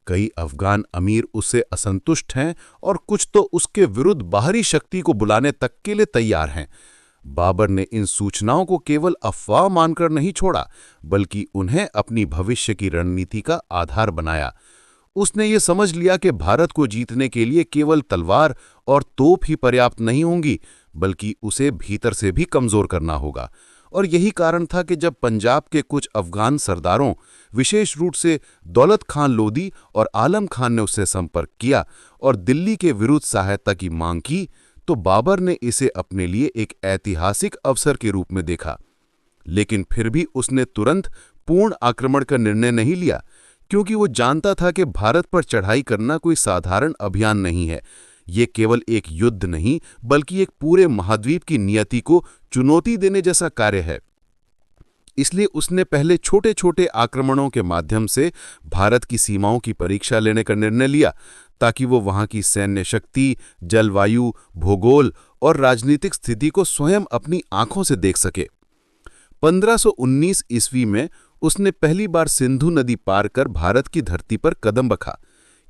कई अफगान अमीर उससे असंतुष्ट हैं और कुछ तो उसके विरुद्ध बाहरी शक्ति को बुलाने तक के लिए तैयार हैं। बाबर ने इन सूचनाओं को केवल अफवाह मानकर नहीं छोड़ा, बल्कि उन्हें अपनी भविष्य की रणनीति का आधार बनाया। उसने ये समझ लिया कि भारत को जीतने के लिए केवल तलवार और तोप ही पर्याप्त नहीं होंगी, बल्कि उसे भीतर से भी कमजोर करना होगा। और यही कारण था कि जब पंजाब के कुछ अफगान सरदारों, विशेष रूप से दौलत खान लोदी और आलम खान ने उससे संपर्क किया और दिल्ली के विरुद्ध सहायता की मांग की, तो बाबर ने इसे अपने लिए एक ऐतिहासिक अवसर के रूप में देखा। लेकिन फिर भी उसने तुरंत पूर्ण आक्रमण का निर्णय नहीं लिया, क्योंकि वो जानता था कि भारत पर चढ़ाई करना कोई साधारण अभियान नहीं है। ये केवल एक युद्ध नहीं, बल्कि एक पूरे महाद्वीप की नियति को चुनौती देने जैसा कार्य है। इसलिए उसने पहले छोटे छोटे आक्रमणों के माध्यम से भारत की सीमाओं की परीक्षा लेने का निर्णय लिया, ताकि वो वहां की सैन्य शक्ति, जलवायु, भूगोल और राजनीतिक स्थिति को स्वयं अपनी आंखों से देख सके। 1519 ईस्वी में उसने पहली बार सिंधु नदी पार कर भारत की धरती पर कदम रखा।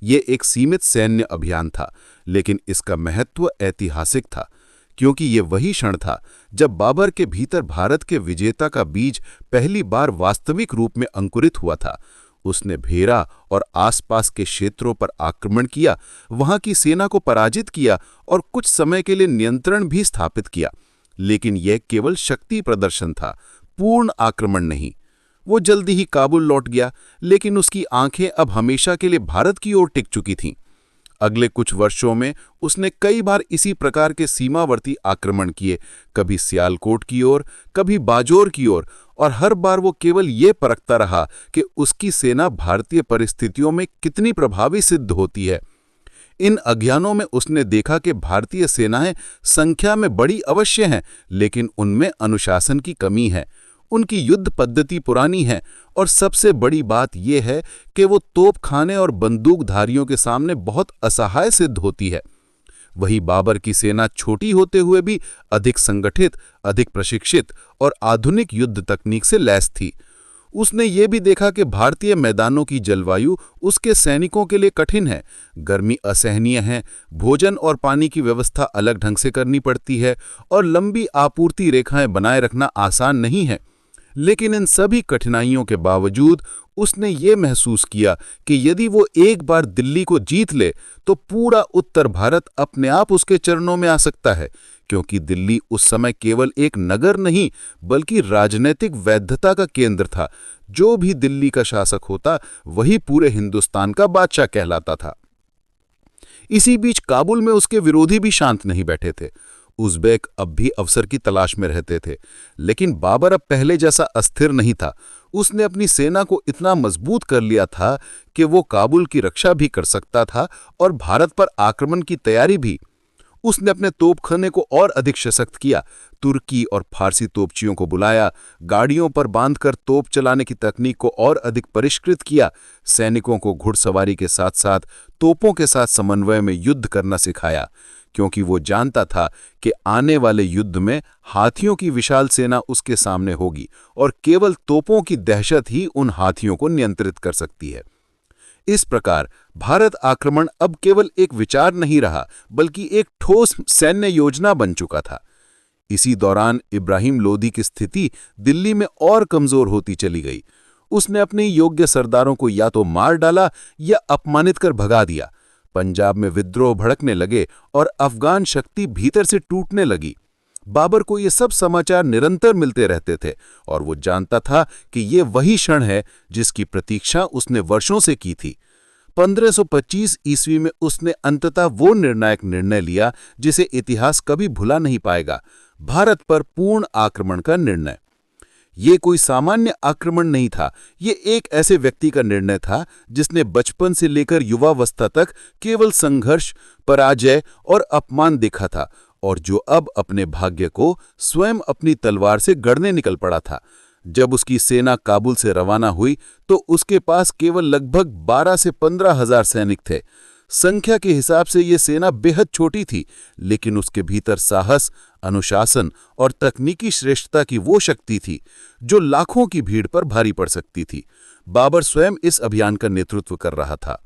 ये एक सीमित सैन्य अभियान था, लेकिन इसका महत्व ऐतिहासिक था, क्योंकि ये वही क्षण था जब बाबर के भीतर भारत के विजेता का बीज पहली बार वास्तविक रूप में अंकुरित हुआ था। उसने भेरा और आसपास के क्षेत्रों पर आक्रमण किया, वहां की सेना को पराजित किया और कुछ समय के लिए नियंत्रण भी स्थापित किया। लेकिन यह केवल शक्ति प्रदर्शन था, पूर्ण आक्रमण नहीं। वो जल्दी ही काबुल लौट गया, लेकिन उसकी आंखें अब हमेशा के लिए भारत की ओर टिक चुकी थीं। अगले कुछ वर्षों में उसने कई बार इसी प्रकार के सीमावर्ती आक्रमण किए, कभी सियालकोट की ओर, कभी बाजौर की ओर, और हर बार वो केवल ये परखता रहा कि उसकी सेना भारतीय परिस्थितियों में कितनी प्रभावी सिद्ध होती है। इन अभियानों में उसने देखा कि भारतीय सेनाएं संख्या में बड़ी अवश्य हैं, लेकिन उनमें अनुशासन की कमी है। उनकी युद्ध पद्धति पुरानी है और सबसे बड़ी बात यह है कि वो तोपखाने और बंदूकधारियों के सामने बहुत असहाय सिद्ध होती है। वही बाबर की सेना छोटी होते हुए भी अधिक संगठित, अधिक प्रशिक्षित और आधुनिक युद्ध तकनीक से लैस थी। उसने ये भी देखा कि भारतीय मैदानों की जलवायु उसके सैनिकों के लिए कठिन है। गर्मी असहनीय है, भोजन और पानी की व्यवस्था अलग ढंग से करनी पड़ती है और लंबी आपूर्ति रेखाएं बनाए रखना आसान नहीं है। लेकिन इन सभी कठिनाइयों के बावजूद उसने ये महसूस किया कि यदि वो एक बार दिल्ली को जीत ले तो पूरा उत्तर भारत अपने आप उसके चरणों में आ सकता है, क्योंकि दिल्ली उस समय केवल एक नगर नहीं बल्कि राजनीतिक वैधता का केंद्र था। जो भी दिल्ली का शासक होता वही पूरे हिंदुस्तान का बादशाह कहलाता था। इसी बीच काबुल में उसके विरोधी भी शांत नहीं बैठे थे। उज़्बेक अब भी अवसर की तलाश में रहते थे, लेकिन बाबर अब पहले जैसा अस्थिर नहीं था। उसने अपनी सेना को इतना मजबूत कर लिया था कि वो काबुल की रक्षा भी कर सकता था और भारत पर आक्रमण की तैयारी भी। उसने अपने तोपखाने को और अधिक सशक्त किया, तुर्की और फारसी तोपचियों को बुलाया, गाड़ियों पर बांधकर तोप चलाने की तकनीक को और अधिक परिष्कृत किया, सैनिकों को घुड़सवारी के साथ साथ तोपों के साथ समन्वय में युद्ध करना सिखाया, क्योंकि वो जानता था कि आने वाले युद्ध में हाथियों की विशाल सेना उसके सामने होगी और केवल तोपों की दहशत ही उन हाथियों को नियंत्रित कर सकती है। इस प्रकार भारत आक्रमण अब केवल एक विचार नहीं रहा, बल्कि एक ठोस सैन्य योजना बन चुका था। इसी दौरान इब्राहिम लोदी की स्थिति दिल्ली में और कमजोर होती चली गई। उसने अपने योग्य सरदारों को या तो मार डाला या अपमानित कर भगा दिया। पंजाब में विद्रोह भड़कने लगे और अफगान शक्ति भीतर से टूटने लगी। बाबर को ये सब समाचार निरंतर मिलते रहते थे और वो जानता था कि ये वही क्षण है जिसकी प्रतीक्षा उसने वर्षों से की थी। 1525 ईस्वी में उसने अंततः वो निर्णायक निर्णय लिया जिसे इतिहास कभी भुला नहीं पाएगा, भारत पर पूर्ण आक्रमण का निर्णय। ये कोई सामान्य आक्रमण नहीं था, ये एक ऐसे व्यक्ति का निर्णय था जिसने बचपन से लेकर युवावस्था तक केवल संघर्ष, पराजय और अपमान देखा था और जो अब अपने भाग्य को स्वयं अपनी तलवार से गढ़ने निकल पड़ा था। जब उसकी सेना काबुल से रवाना हुई तो उसके पास केवल लगभग 12 से 15 हजार सैनिक थे। संख्या के हिसाब से ये सेना बेहद छोटी थी, लेकिन उसके भीतर साहस, अनुशासन और तकनीकी श्रेष्ठता की वो शक्ति थी जो लाखों की भीड़ पर भारी पड़ सकती थी। बाबर स्वयं इस अभियान का नेतृत्व कर रहा था।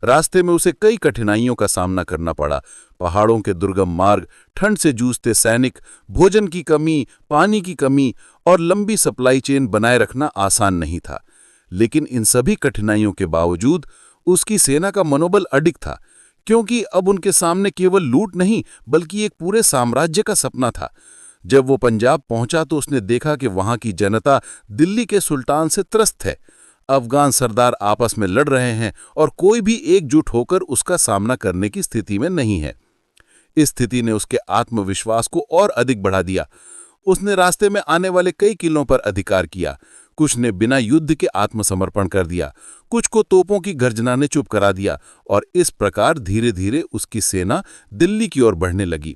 रास्ते में उसे कई कठिनाइयों का सामना करना पड़ा। पहाड़ों के दुर्गम मार्ग, ठंड से जूझते सैनिक, भोजन की कमी, पानी की कमी और लंबी सप्लाई चेन बनाए रखना आसान नहीं था। लेकिन इन सभी कठिनाइयों के बावजूद उसकी सेना का मनोबल अडिग था, क्योंकि अब उनके सामने केवल लूट नहीं बल्कि एक पूरे साम्राज्य का सपना था। जब वो पंजाब पहुंचा तो उसने देखा कि वहां की जनता दिल्ली के सुल्तान से त्रस्त है। अफगान सरदार आपस में लड़ रहे हैं और कोई भी एकजुट होकर उसका सामना करने की स्थिति में नहीं है। इस स्थिति ने उसके आत्मविश्वास को और अधिक बढ़ा दिया। उसने रास्ते में आने वाले कई किलों पर अधिकार किया। कुछ ने बिना युद्ध के आत्मसमर्पण कर दिया, कुछ को तोपों की गर्जना ने चुप करा दिया और इस प्रकार धीरे धीरे उसकी सेना दिल्ली की ओर बढ़ने लगी।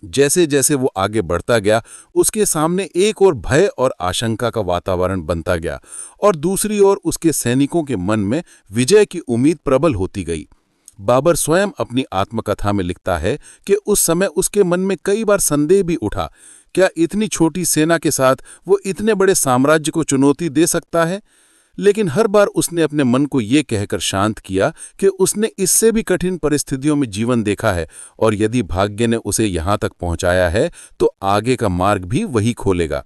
जैसे जैसे वो आगे बढ़ता गया, उसके सामने एक और भय और आशंका का वातावरण बनता गया और दूसरी ओर उसके सैनिकों के मन में विजय की उम्मीद प्रबल होती गई। बाबर स्वयं अपनी आत्मकथा में लिखता है कि उस समय उसके मन में कई बार संदेह भी उठा, क्या इतनी छोटी सेना के साथ वो इतने बड़े साम्राज्य को चुनौती दे सकता है? लेकिन हर बार उसने अपने मन को ये कहकर शांत किया कि उसने इससे भी कठिन परिस्थितियों में जीवन देखा है और यदि भाग्य ने उसे यहाँ तक पहुँचाया है तो आगे का मार्ग भी वही खोलेगा।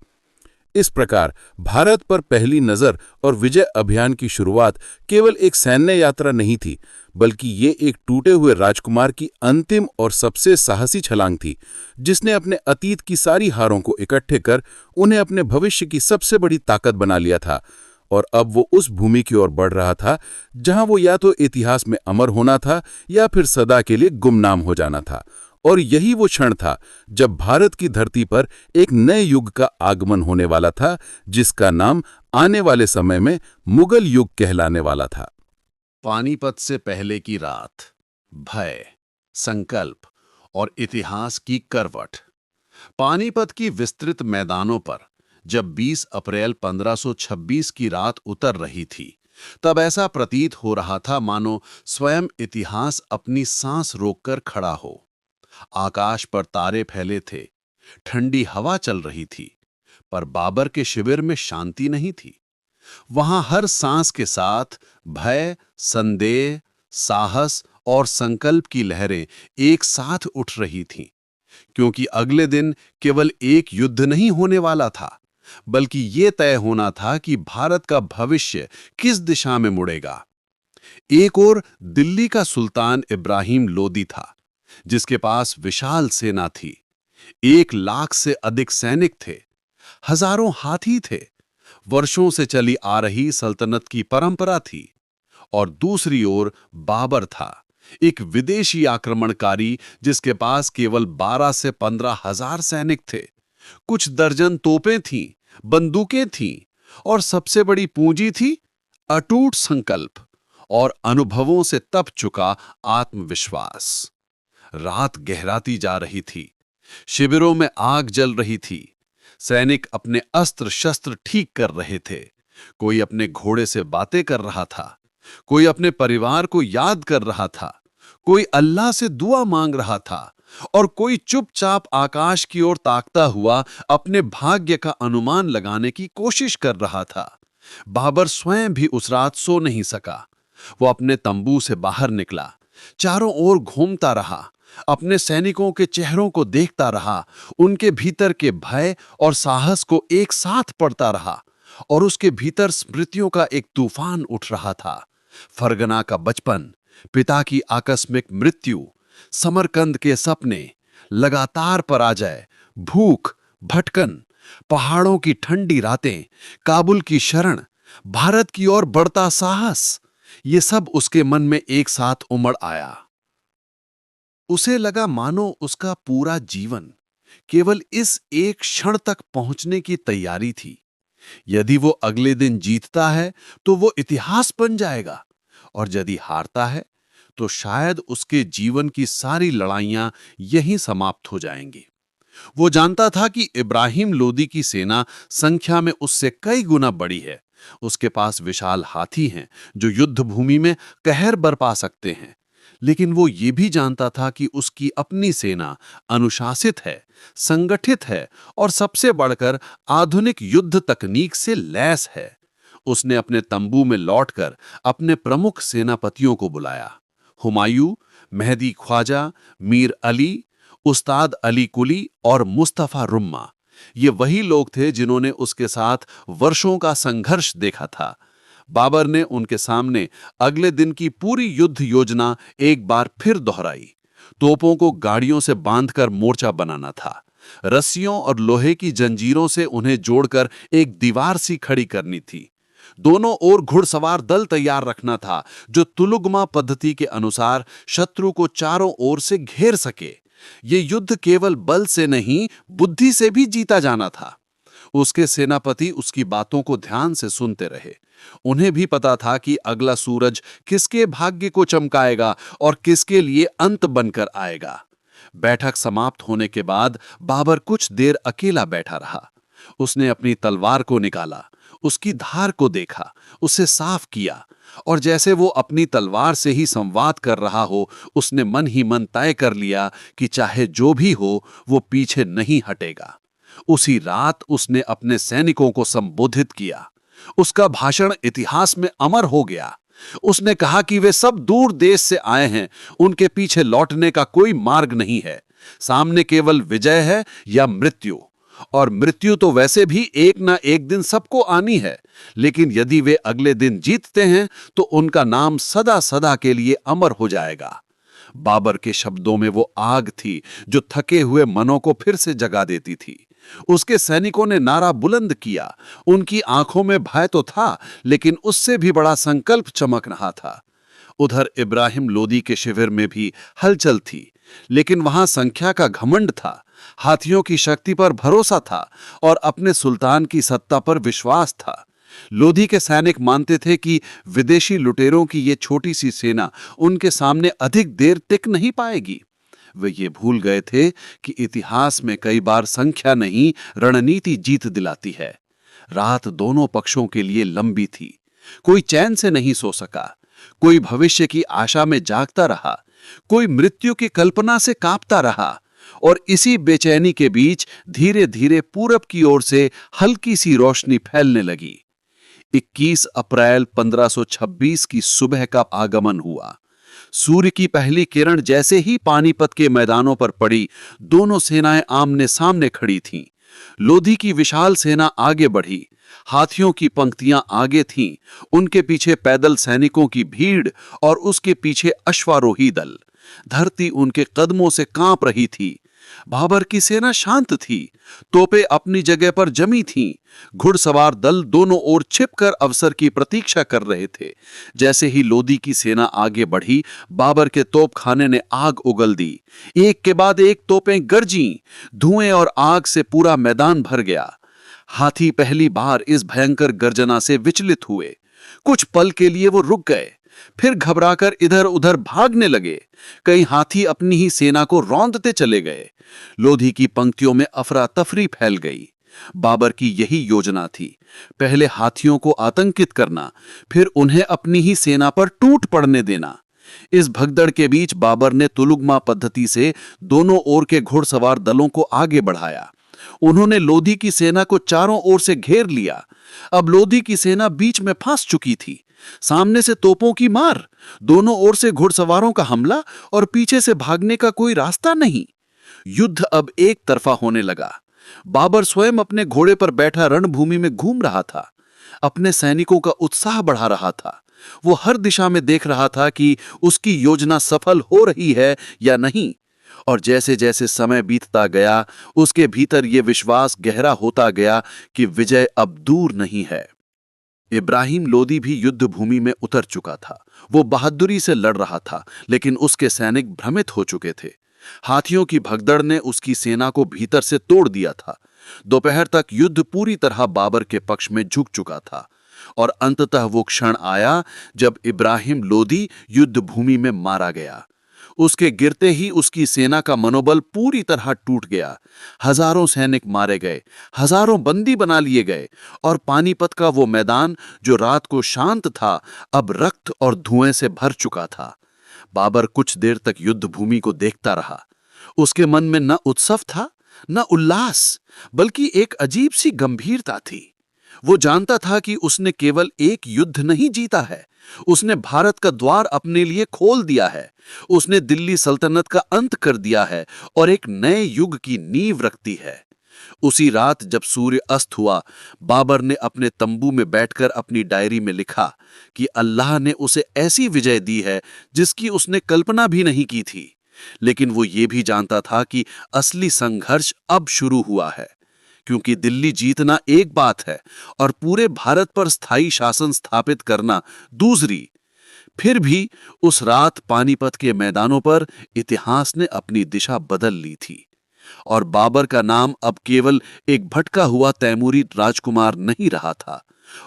इस प्रकार भारत पर पहली नज़र और विजय अभियान की शुरुआत केवल एक सैन्य यात्रा नहीं थी, बल्कि ये एक टूटे हुए राजकुमार की अंतिम और सबसे साहसी छलांग थी, जिसने अपने अतीत की सारी हारों को इकट्ठे कर उन्हें अपने भविष्य की सबसे बड़ी ताकत बना लिया था। और अब वो उस भूमि की ओर बढ़ रहा था जहां वो या तो इतिहास में अमर होना था या फिर सदा के लिए गुमनाम हो जाना था। और यही वो क्षण था जब भारत की धरती पर एक नए युग का आगमन होने वाला था, जिसका नाम आने वाले समय में मुगल युग कहलाने वाला था। पानीपत से पहले की रात, भय, संकल्प और इतिहास की करवट। पानीपत की विस्तृत मैदानों पर जब 20 अप्रैल 1526 की रात उतर रही थी, तब ऐसा प्रतीत हो रहा था मानो स्वयं इतिहास अपनी सांस रोककर खड़ा हो। आकाश पर तारे फैले थे, ठंडी हवा चल रही थी, पर बाबर के शिविर में शांति नहीं थी। वहां हर सांस के साथ भय, संदेह, साहस और संकल्प की लहरें एक साथ उठ रही थीं, क्योंकि अगले दिन केवल एक युद्ध नहीं होने वाला था, बल्कि ये तय होना था कि भारत का भविष्य किस दिशा में मुड़ेगा। एक ओर दिल्ली का सुल्तान इब्राहिम लोदी था, जिसके पास विशाल सेना थी, 1 लाख से अधिक सैनिक थे, हजारों हाथी थे, वर्षों से चली आ रही सल्तनत की परंपरा थी। और दूसरी ओर बाबर था, एक विदेशी आक्रमणकारी जिसके पास केवल 12 से 15 हजार सैनिक थे, कुछ दर्जन तोपें थीं, बंदूकें थीं और सबसे बड़ी पूंजी थी अटूट संकल्प और अनुभवों से तप चुका आत्मविश्वास। रात गहराती जा रही थी, शिविरों में आग जल रही थी, सैनिक अपने अस्त्र शस्त्र ठीक कर रहे थे, कोई अपने घोड़े से बातें कर रहा था, कोई अपने परिवार को याद कर रहा था, कोई अल्लाह से दुआ मांग रहा था और कोई चुपचाप आकाश की ओर ताकता हुआ अपने भाग्य का अनुमान लगाने की कोशिश कर रहा था। बाबर स्वयं भी उस रात सो नहीं सका। वो अपने तंबू से बाहर निकला, चारों ओर घूमता रहा, अपने सैनिकों के चेहरों को देखता रहा, उनके भीतर के भय और साहस को एक साथ पढ़ता रहा, और उसके भीतर स्मृतियों का एक तूफान उठ रहा था। फरगना का बचपन, पिता की आकस्मिक मृत्यु, समरकंद के सपने, लगातार पराजय, भूख, भटकन, पहाड़ों की ठंडी रातें, काबुल की शरण, भारत की ओर बढ़ता साहस, ये सब उसके मन में एक साथ उमड़ आया। उसे लगा मानो उसका पूरा जीवन केवल इस एक क्षण तक पहुंचने की तैयारी थी। यदि वो अगले दिन जीतता है तो वो इतिहास बन जाएगा, और यदि हारता है तो शायद उसके जीवन की सारी लड़ाइयां यहीं समाप्त हो जाएंगी। वो जानता था कि इब्राहिम लोदी की सेना संख्या में उससे कई गुना बड़ी है। उसके पास विशाल हाथी हैं जो युद्ध भूमि में कहर बरपा सकते हैं, लेकिन वो ये भी जानता था कि उसकी अपनी सेना अनुशासित है, संगठित है और सबसे बढ़कर आधुनिक युद्ध तकनीक से लैस है। उसने अपने तंबू में लौटकर अपने प्रमुख सेनापतियों को बुलाया। हुमायूं, मेहदी ख्वाजा, मीर अली, उस्ताद अली कुली और मुस्तफा रुम्मा, ये वही लोग थे जिन्होंने उसके साथ वर्षों का संघर्ष देखा था। बाबर ने उनके सामने अगले दिन की पूरी युद्ध योजना एक बार फिर दोहराई। तोपों को गाड़ियों से बांधकर मोर्चा बनाना था, रस्सियों और लोहे की जंजीरों से उन्हें जोड़कर एक दीवार सी खड़ी करनी थी। दोनों ओर घुड़सवार दल तैयार रखना था जो तुलुगमा पद्धति के अनुसार शत्रु को चारों ओर से घेर सके। ये युद्ध केवल बल से नहीं, बुद्धि से भी जीता जाना था। उसके सेनापति उसकी बातों को ध्यान से सुनते रहे। उन्हें भी पता था कि अगला सूरज किसके भाग्य को चमकाएगा और किसके लिए अंत बनकर आएगा। बैठक समाप्त होने के बाद बाबर कुछ देर अकेला बैठा रहा। उसने अपनी तलवार को निकाला, उसकी धार को देखा, उसे साफ किया, और जैसे वो अपनी तलवार से ही संवाद कर रहा हो, उसने मन ही मन तय कर लिया कि चाहे जो भी हो वो पीछे नहीं हटेगा। उसी रात उसने अपने सैनिकों को संबोधित किया। उसका भाषण इतिहास में अमर हो गया। उसने कहा कि वे सब दूर देश से आए हैं, उनके पीछे लौटने का कोई मार्ग नहीं है। सामने केवल विजय है या मृत्यु, और मृत्यु तो वैसे भी एक ना एक दिन सबको आनी है, लेकिन यदि वे अगले दिन जीतते हैं तो उनका नाम सदा सदा के लिए अमर हो जाएगा। बाबर के शब्दों में वो आग थी जो थके हुए मनों को फिर से जगा देती थी। उसके सैनिकों ने नारा बुलंद किया। उनकी आंखों में भय तो था, लेकिन उससे भी बड़ा संकल्प चमक रहा था। उधर इब्राहिम लोदी के शिविर में भी हलचल थी, लेकिन वहां संख्या का घमंड था, हाथियों की शक्ति पर भरोसा था और अपने सुल्तान की सत्ता पर विश्वास था। लोधी के सैनिक मानते थे कि विदेशी लुटेरों की ये छोटी सी सेना उनके सामने अधिक देर टिक नहीं पाएगी। वे ये भूल गए थे कि इतिहास में कई बार संख्या नहीं, रणनीति जीत दिलाती है। रात दोनों पक्षों के लिए लंबी थी। कोई चैन से नहीं सो सका, कोई भविष्य की आशा में जागता रहा, कोई मृत्यु की कल्पना से कांपता रहा, और इसी बेचैनी के बीच धीरे धीरे पूरब की ओर से हल्की सी रोशनी फैलने लगी। 21 अप्रैल 1526 की सुबह का आगमन हुआ। सूर्य की पहली किरण जैसे ही पानीपत के मैदानों पर पड़ी, दोनों सेनाएं आमने सामने खड़ी थीं। लोधी की विशाल सेना आगे बढ़ी, हाथियों की पंक्तियां आगे थीं, उनके पीछे पैदल सैनिकों की भीड़ और उसके पीछे अश्वारोही दल। धरती उनके कदमों से कांप रही थी। बाबर की सेना शांत थी, तोपें अपनी जगह पर जमी थीं, घुड़सवार दल दोनों ओर छिपकर अवसर की प्रतीक्षा कर रहे थे। जैसे ही लोदी की सेना आगे बढ़ी, बाबर के तोपखाने ने आग उगल दी। एक के बाद एक तोपें गरजीं, धुएं और आग से पूरा मैदान भर गया। हाथी पहली बार इस भयंकर गर्जना से विचलित हुए। कुछ पल के लिए वो रुक गए, फिर घबराकर इधर उधर भागने लगे। कई हाथी अपनी ही सेना को रौंदते चले गए। लोधी की पंक्तियों में अफरा तफरी फैल गई। बाबर की यही योजना थी, पहले हाथियों को आतंकित करना, फिर उन्हें अपनी ही सेना पर टूट पड़ने देना। इस भगदड़ के बीच बाबर ने तुलुगमा पद्धति से दोनों ओर के घुड़सवार दलों को आगे बढ़ाया। उन्होंने लोधी की सेना को चारों ओर से घेर लिया। अब लोधी की सेना बीच में फंस चुकी थी। सामने से तोपों की मार, दोनों ओर से घुड़सवारों का हमला और पीछे से भागने का कोई रास्ता नहीं। युद्ध अब एक तरफा होने लगा। बाबर स्वयं अपने घोड़े पर बैठा रणभूमि में घूम रहा था, अपने सैनिकों का उत्साह बढ़ा रहा था। वो हर दिशा में देख रहा था कि उसकी योजना सफल हो रही है या नहीं। और जैसे जैसे समय बीतता गया, उसके भीतर ये विश्वास गहरा होता गया कि विजय अब दूर नहीं है। इब्राहिम लोदी भी युद्ध भूमि में उतर चुका था। वो बहादुरी से लड़ रहा था, लेकिन उसके सैनिक भ्रमित हो चुके थे। हाथियों की भगदड़ ने उसकी सेना को भीतर से तोड़ दिया था। दोपहर तक युद्ध पूरी तरह बाबर के पक्ष में झुक चुका था और अंततः वो क्षण आया जब इब्राहिम लोदी युद्ध भूमि में मारा गया। उसके गिरते ही उसकी सेना का मनोबल पूरी तरह टूट गया। हजारों सैनिक मारे गए, हजारों बंदी बना लिए गए और पानीपत का वो मैदान जो रात को शांत था, अब रक्त और धुएं से भर चुका था। बाबर कुछ देर तक युद्ध भूमि को देखता रहा। उसके मन में न उत्सव था, न उल्लास, बल्कि एक अजीब सी गंभीरता थी। वो जानता था कि उसने केवल एक युद्ध नहीं जीता है, उसने भारत का द्वार अपने लिए खोल दिया है। उसने दिल्ली सल्तनत का अंत कर दिया है और एक नए युग की नींव रखती है। उसी रात जब सूर्य अस्त हुआ, बाबर ने अपने तंबू में बैठकर अपनी डायरी में लिखा कि अल्लाह ने उसे ऐसी विजय दी है जिसकी उसने कल्पना भी नहीं की थी। लेकिन वो ये भी जानता था कि असली संघर्ष अब शुरू हुआ है, क्योंकि दिल्ली जीतना एक बात है और पूरे भारत पर स्थायी शासन स्थापित करना दूसरी। फिर भी उस रात पानीपत के मैदानों पर इतिहास ने अपनी दिशा बदल ली थी और बाबर का नाम अब केवल एक भटका हुआ तैमूरी राजकुमार नहीं रहा था,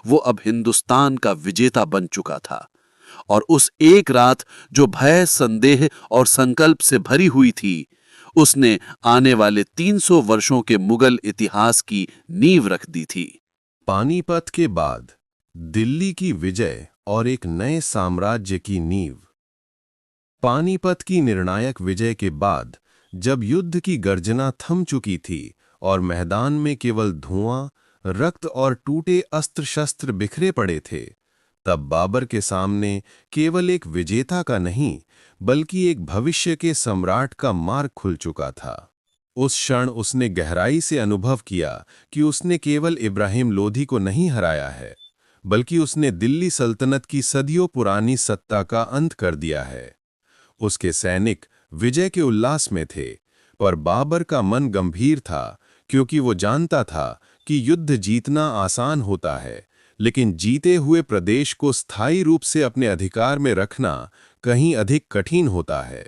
वो अब हिंदुस्तान का विजेता बन चुका था। और उस एक रात जो भय, संदेह और संकल्प से भरी हुई थी, उसने आने वाले 300 वर्षों के मुगल इतिहास की नींव रख दी थी। पानीपत के बाद दिल्ली की विजय और एक नए साम्राज्य की नींव। पानीपत की निर्णायक विजय के बाद जब युद्ध की गर्जना थम चुकी थी और मैदान में केवल धुआं, रक्त और टूटे अस्त्र शस्त्र बिखरे पड़े थे, तब बाबर के सामने केवल एक विजेता का नहीं बल्कि एक भविष्य के सम्राट का मार्ग खुल चुका था। उस क्षण उसने गहराई से अनुभव किया कि उसने केवल इब्राहिम लोधी को नहीं हराया है, बल्कि उसने दिल्ली सल्तनत की सदियों पुरानी सत्ता का अंत कर दिया है। उसके सैनिक विजय के उल्लास में थे, पर बाबर का मन गंभीर था, क्योंकि वो जानता था कि युद्ध जीतना आसान होता है, लेकिन जीते हुए प्रदेश को स्थायी रूप से अपने अधिकार में रखना कहीं अधिक कठिन होता है।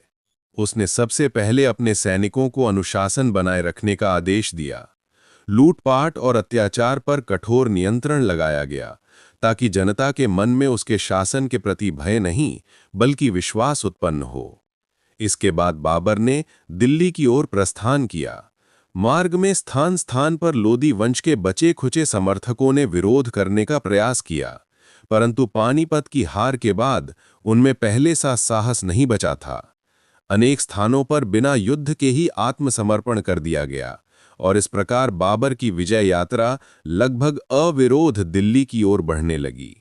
उसने सबसे पहले अपने सैनिकों को अनुशासन बनाए रखने का आदेश दिया। लूटपाट और अत्याचार पर कठोर नियंत्रण लगाया गया, ताकि जनता के मन में उसके शासन के प्रति भय नहीं बल्कि विश्वास उत्पन्न हो। इसके बाद बाबर ने दिल्ली की ओर प्रस्थान किया। मार्ग में स्थान स्थान पर लोदी वंश के बचे खुचे समर्थकों ने विरोध करने का प्रयास किया, परंतु पानीपत की हार के बाद उनमें पहले सा साहस नहीं बचा था। अनेक स्थानों पर बिना युद्ध के ही आत्मसमर्पण कर दिया गया और इस प्रकार बाबर की विजय यात्रा लगभग अविरोध दिल्ली की ओर बढ़ने लगी।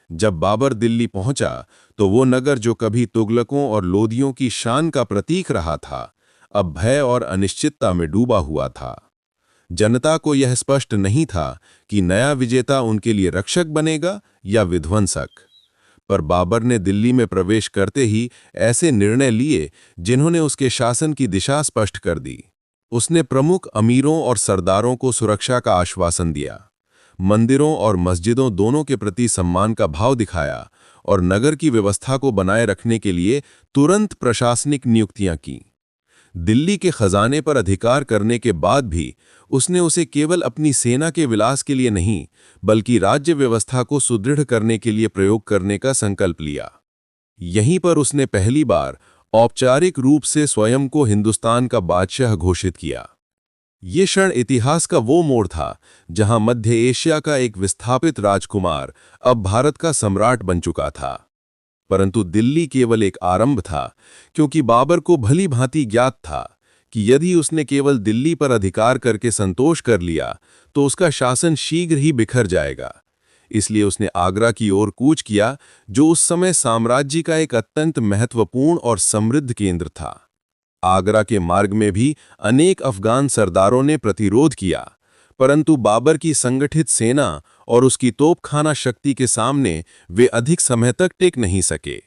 जब बाबर दिल्ली पहुंचा तो वो नगर जो कभी तुगलकों और लोदियों की शान का प्रतीक रहा था, अब भय और अनिश्चितता में डूबा हुआ था। जनता को यह स्पष्ट नहीं था कि नया विजेता उनके लिए रक्षक बनेगा या विध्वंसक। पर बाबर ने दिल्ली में प्रवेश करते ही ऐसे निर्णय लिए जिन्होंने उसके शासन की दिशा स्पष्ट कर दी। उसने प्रमुख अमीरों और सरदारों को सुरक्षा का आश्वासन दिया, मंदिरों और मस्जिदों दोनों के प्रति सम्मान का भाव दिखाया और नगर की व्यवस्था को बनाए रखने के लिए तुरंत प्रशासनिक नियुक्तियां की। दिल्ली के खजाने पर अधिकार करने के बाद भी उसने उसे केवल अपनी सेना के विलास के लिए नहीं बल्कि राज्य व्यवस्था को सुदृढ़ करने के लिए प्रयोग करने का संकल्प लिया। यहीं पर उसने पहली बार औपचारिक रूप से स्वयं को हिंदुस्तान का बादशाह घोषित किया। ये क्षण इतिहास का वो मोड़ था जहां मध्य एशिया का एक विस्थापित राजकुमार अब भारत का सम्राट बन चुका था। परंतु दिल्ली केवल एक आरंभ था, क्योंकि बाबर को भली भांति ज्ञात था कि यदि उसने केवल दिल्ली पर अधिकार करके संतोष कर लिया तो उसका शासन शीघ्र ही बिखर जाएगा। इसलिए उसने आगरा की ओर कूच किया, जो उस समय साम्राज्य का एक अत्यंत महत्वपूर्ण और समृद्ध केंद्र था। आगरा के मार्ग में भी अनेक अफगान सरदारों ने प्रतिरोध किया, परंतु बाबर की संगठित सेना और उसकी तोपखाना शक्ति के सामने वे अधिक समय तक टिक नहीं सके।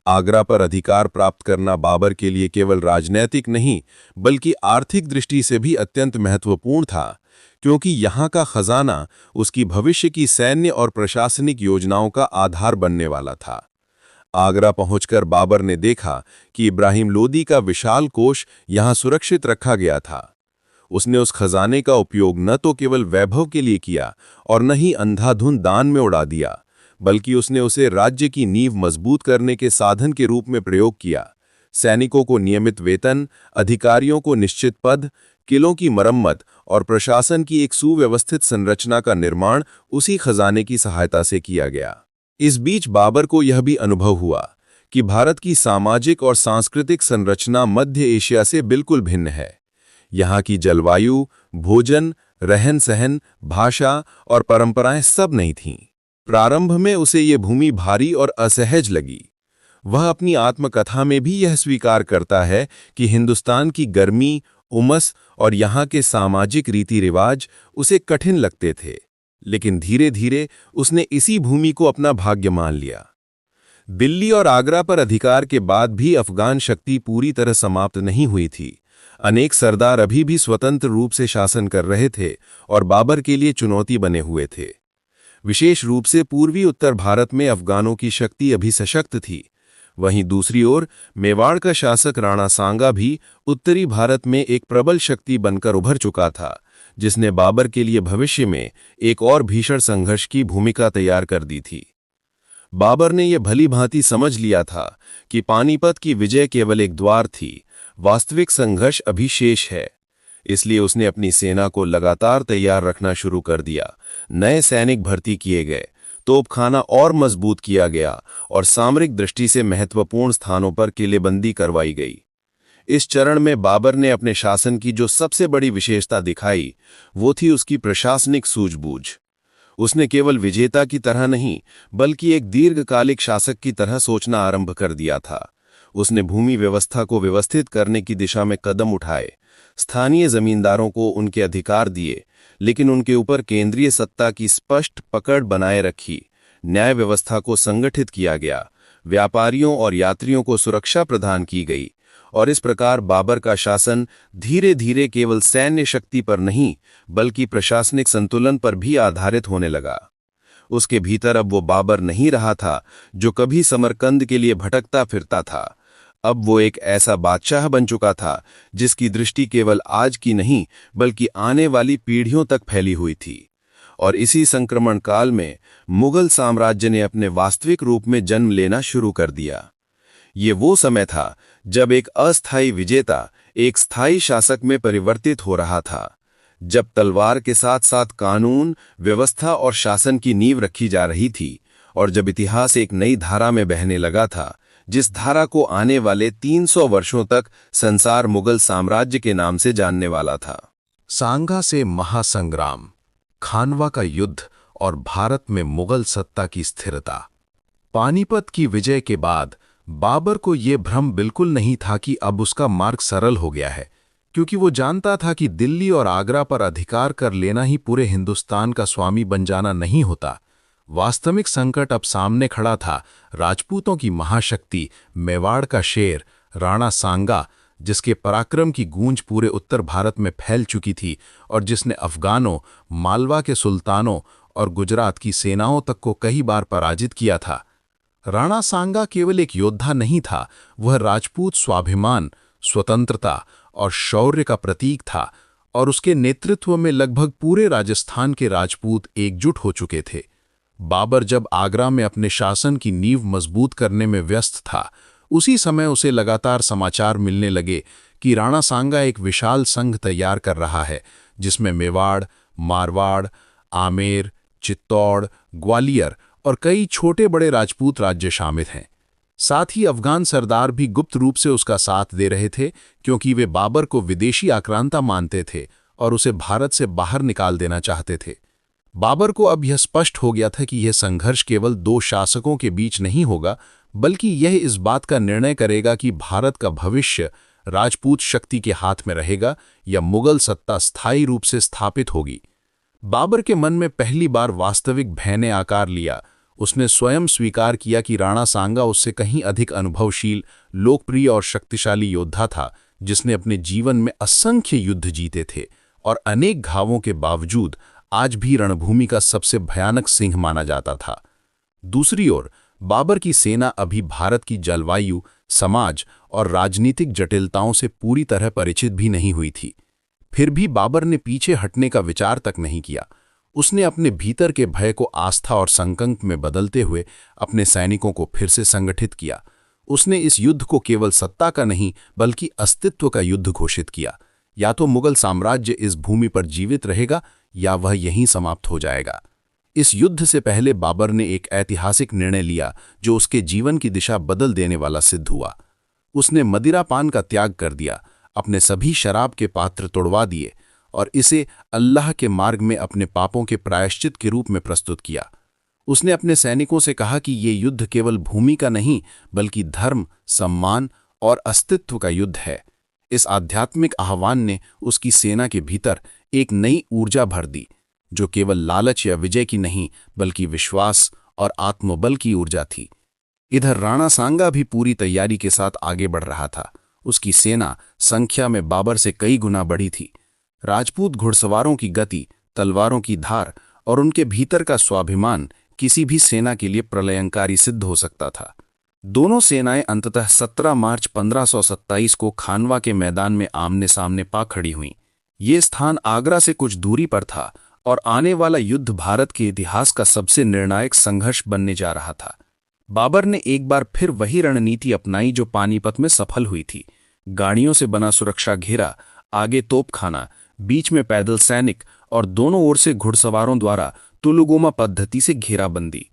आगरा पर अधिकार प्राप्त करना बाबर के लिए केवल राजनैतिक नहीं बल्कि आर्थिक दृष्टि से भी अत्यंत महत्वपूर्ण था, क्योंकि यहाँ का खजाना उसकी भविष्य की सैन्य और प्रशासनिक योजनाओं का आधार बनने वाला था। आगरा पहुंचकर बाबर ने देखा कि इब्राहिम लोदी का विशाल कोष यहाँ सुरक्षित रखा गया था। उसने उस खजाने का उपयोग न तो केवल वैभव के लिए किया और न ही अंधाधुंध दान में उड़ा दिया, बल्कि उसने उसे राज्य की नींव मजबूत करने के साधन के रूप में प्रयोग किया। सैनिकों को नियमित वेतन, अधिकारियों को निश्चित पद, किलों की मरम्मत और प्रशासन की एक सुव्यवस्थित संरचना का निर्माण उसी खजाने की सहायता से किया गया। इस बीच बाबर को यह भी अनुभव हुआ कि भारत की सामाजिक और सांस्कृतिक संरचना मध्य एशिया से बिल्कुल भिन्न है। यहाँ की जलवायु, भोजन, रहन-सहन, भाषा और परंपराएं सब नहीं थीं। प्रारंभ में उसे ये भूमि भारी और असहज लगी। वह अपनी आत्मकथा में भी यह स्वीकार करता है कि हिंदुस्तान की गर्मी, उमस और यहाँ के सामाजिक रीति रिवाज उसे कठिन लगते थे, लेकिन धीरे धीरे उसने इसी भूमि को अपना भाग्य मान लिया। दिल्ली और आगरा पर अधिकार के बाद भी अफगान शक्ति पूरी तरह समाप्त नहीं हुई थी। अनेक सरदार अभी भी स्वतंत्र रूप से शासन कर रहे थे और बाबर के लिए चुनौती बने हुए थे। विशेष रूप से पूर्वी उत्तर भारत में अफगानों की शक्ति अभी सशक्त थी। वहीं दूसरी ओर मेवाड़ का शासक राणा सांगा भी उत्तरी भारत में एक प्रबल शक्ति बनकर उभर चुका था, जिसने बाबर के लिए भविष्य में एक और भीषण संघर्ष की भूमिका तैयार कर दी थी। बाबर ने यह भली भांति समझ लिया था कि पानीपत की विजय केवल एक द्वार थी, वास्तविक संघर्ष अभी शेष है। इसलिए उसने अपनी सेना को लगातार तैयार रखना शुरू कर दिया। नए सैनिक भर्ती किए गए, तोपखाना और मजबूत किया गया और सामरिक दृष्टि से महत्वपूर्ण स्थानों पर किलेबंदी करवाई गई। इस चरण में बाबर ने अपने शासन की जो सबसे बड़ी विशेषता दिखाई वो थी उसकी प्रशासनिक सूझबूझ। उसने केवल विजेता की तरह नहीं बल्कि एक दीर्घकालिक शासक की तरह सोचना आरंभ कर दिया था। उसने भूमि व्यवस्था को व्यवस्थित करने की दिशा में कदम उठाए, स्थानीय जमींदारों को उनके अधिकार दिए, लेकिन उनके ऊपर केंद्रीय सत्ता की स्पष्ट पकड़ बनाए रखी। न्याय व्यवस्था को संगठित किया गया, व्यापारियों और यात्रियों को सुरक्षा प्रदान की गई और इस प्रकार बाबर का शासन धीरे धीरे केवल सैन्य शक्ति पर नहीं बल्कि प्रशासनिक संतुलन पर भी आधारित होने लगा। उसके भीतर अब वो बाबर नहीं रहा था जो कभी समरकंद के लिए भटकता फिरता था। अब वो एक ऐसा बादशाह बन चुका था जिसकी दृष्टि केवल आज की नहीं बल्कि आने वाली पीढ़ियों तक फैली हुई थी। और इसी संक्रमण काल में मुगल साम्राज्य ने अपने वास्तविक रूप में जन्म लेना शुरू कर दिया। ये वो समय था जब एक अस्थायी विजेता एक स्थायी शासक में परिवर्तित हो रहा था, जब तलवार के साथ साथ कानून, व्यवस्था और शासन की नींव रखी जा रही थी और जब इतिहास एक नई धारा में बहने लगा था, जिस धारा को आने वाले 300 वर्षों तक संसार मुगल साम्राज्य के नाम से जानने वाला था। सांगा से महासंग्राम, खानवा का युद्ध और भारत में मुगल सत्ता की स्थिरता। पानीपत की विजय के बाद बाबर को यह भ्रम बिल्कुल नहीं था कि अब उसका मार्ग सरल हो गया है, क्योंकि वो जानता था कि दिल्ली और आगरा पर अधिकार कर लेना ही पूरे हिंदुस्तान का स्वामी बन जाना नहीं होता। वास्तविक संकट अब सामने खड़ा था, राजपूतों की महाशक्ति, मेवाड़ का शेर राणा सांगा, जिसके पराक्रम की गूंज पूरे उत्तर भारत में फैल चुकी थी और जिसने अफगानों, मालवा के सुल्तानों और गुजरात की सेनाओं तक को कई बार पराजित किया था। राणा सांगा केवल एक योद्धा नहीं था, वह राजपूत स्वाभिमान, स्वतंत्रता और शौर्य का प्रतीक था और उसके नेतृत्व में लगभग पूरे राजस्थान के राजपूत एकजुट हो चुके थे। बाबर जब आगरा में अपने शासन की नींव मजबूत करने में व्यस्त था, उसी समय उसे लगातार समाचार मिलने लगे कि राणा सांगा एक विशाल संघ तैयार कर रहा है, जिसमें मेवाड़, मारवाड़, आमेर, चित्तौड़, ग्वालियर और कई छोटे बड़े राजपूत राज्य शामिल हैं। साथ ही अफगान सरदार भी गुप्त रूप से उसका साथ दे रहे थे, क्योंकि वे बाबर को विदेशी आक्रांता मानते थे और उसे भारत से बाहर निकाल देना चाहते थे। बाबर को अब यह स्पष्ट हो गया था कि यह संघर्ष केवल दो शासकों के बीच नहीं होगा, बल्कि यह इस बात का निर्णय करेगा कि भारत का भविष्य राजपूत शक्ति के हाथ में रहेगा या मुगल सत्ता स्थायी रूप से स्थापित होगी। बाबर के मन में पहली बार वास्तविक भय ने आकार लिया। उसने स्वयं स्वीकार किया कि राणा सांगा उससे कहीं अधिक अनुभवशील, लोकप्रिय और शक्तिशाली योद्धा था, जिसने अपने जीवन में असंख्य युद्ध जीते थे और अनेक घावों के बावजूद आज भी रणभूमि का सबसे भयानक सिंह माना जाता था। दूसरी ओर बाबर की सेना अभी भारत की जलवायु, समाज और राजनीतिक जटिलताओं से पूरी तरह परिचित भी नहीं हुई थी। फिर भी बाबर ने पीछे हटने का विचार तक नहीं किया। उसने अपने भीतर के भय को आस्था और संकल्प में बदलते हुए अपने सैनिकों को फिर से संगठित किया। उसने इस युद्ध को केवल सत्ता का नहीं बल्कि अस्तित्व का युद्ध घोषित किया। या तो मुगल साम्राज्य इस भूमि पर जीवित रहेगा या वह यहीं समाप्त हो जाएगा। इस युद्ध से पहले बाबर ने एक ऐतिहासिक निर्णय लिया जो उसके जीवन की दिशा बदल देने वाला सिद्ध हुआ। उसने मदिरापान का त्याग कर दिया, अपने सभी शराब के पात्र तोड़वा दिए और इसे अल्लाह के मार्ग में अपने पापों के प्रायश्चित के रूप में प्रस्तुत किया। उसने अपने सैनिकों से कहा कि ये युद्ध केवल भूमि का नहीं बल्कि धर्म, सम्मान और अस्तित्व का युद्ध है। इस आध्यात्मिक आह्वान ने उसकी सेना के भीतर एक नई ऊर्जा भर दी, जो केवल लालच या विजय की नहीं बल्कि विश्वास और आत्मबल की ऊर्जा थी। इधर राणा सांगा भी पूरी तैयारी के साथ आगे बढ़ रहा था। उसकी सेना संख्या में बाबर से कई गुना बढ़ी थी। राजपूत घुड़सवारों की गति, तलवारों की धार और उनके भीतर का स्वाभिमान किसी भी सेना के लिए प्रलयंकारी सिद्ध हो सकता था। दोनों सेनाएं अंततः 17 मार्च 1527 को खानवा के मैदान में आमने सामने पा खड़ी हुईं। ये स्थान आगरा से कुछ दूरी पर था और आने वाला युद्ध भारत के इतिहास का सबसे निर्णायक संघर्ष बनने जा रहा था। बाबर ने एक बार फिर वही रणनीति अपनाई जो पानीपत में सफल हुई थी। गाड़ियों से बना सुरक्षा घेरा, आगे तोपखाना, बीच में पैदल सैनिक और दोनों ओर से घुड़सवारों द्वारा तुलुगोमा पद्धति से घेराबंदी।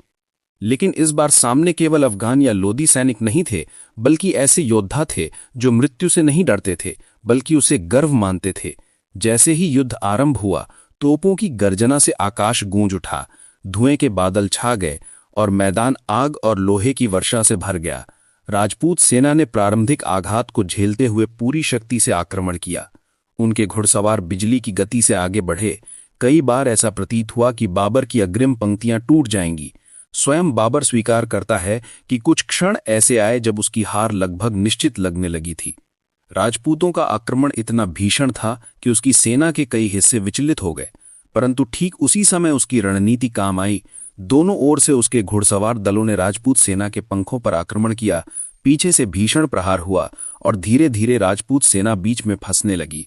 लेकिन इस बार सामने केवल अफगान या लोदी सैनिक नहीं थे, बल्कि ऐसे योद्धा थे जो मृत्यु से नहीं डरते थे बल्कि उसे गर्व मानते थे। जैसे ही युद्ध आरंभ हुआ, तोपों की गर्जना से आकाश गूंज उठा, धुएं के बादल छा गए और मैदान आग और लोहे की वर्षा से भर गया। राजपूत सेना ने प्रारंभिक आघात को झेलते हुए पूरी शक्ति से आक्रमण किया। उनके घुड़सवार बिजली की गति से आगे बढ़े। कई बार ऐसा प्रतीत हुआ कि बाबर की अग्रिम पंक्तियां टूट जाएंगी। स्वयं बाबर स्वीकार करता है कि कुछ क्षण ऐसे आए जब उसकी हार लगभग निश्चित लगने लगी थी। राजपूतों का आक्रमण इतना भीषण था कि उसकी सेना के कई हिस्से विचलित हो गए, परंतु ठीक उसी समय उसकी रणनीति काम आई। दोनों ओर से उसके घुड़सवार दलों ने राजपूत सेना के पंखों पर आक्रमण किया। पीछे से भीषण प्रहार हुआ और धीरे धीरे राजपूत सेना बीच में फंसने लगी।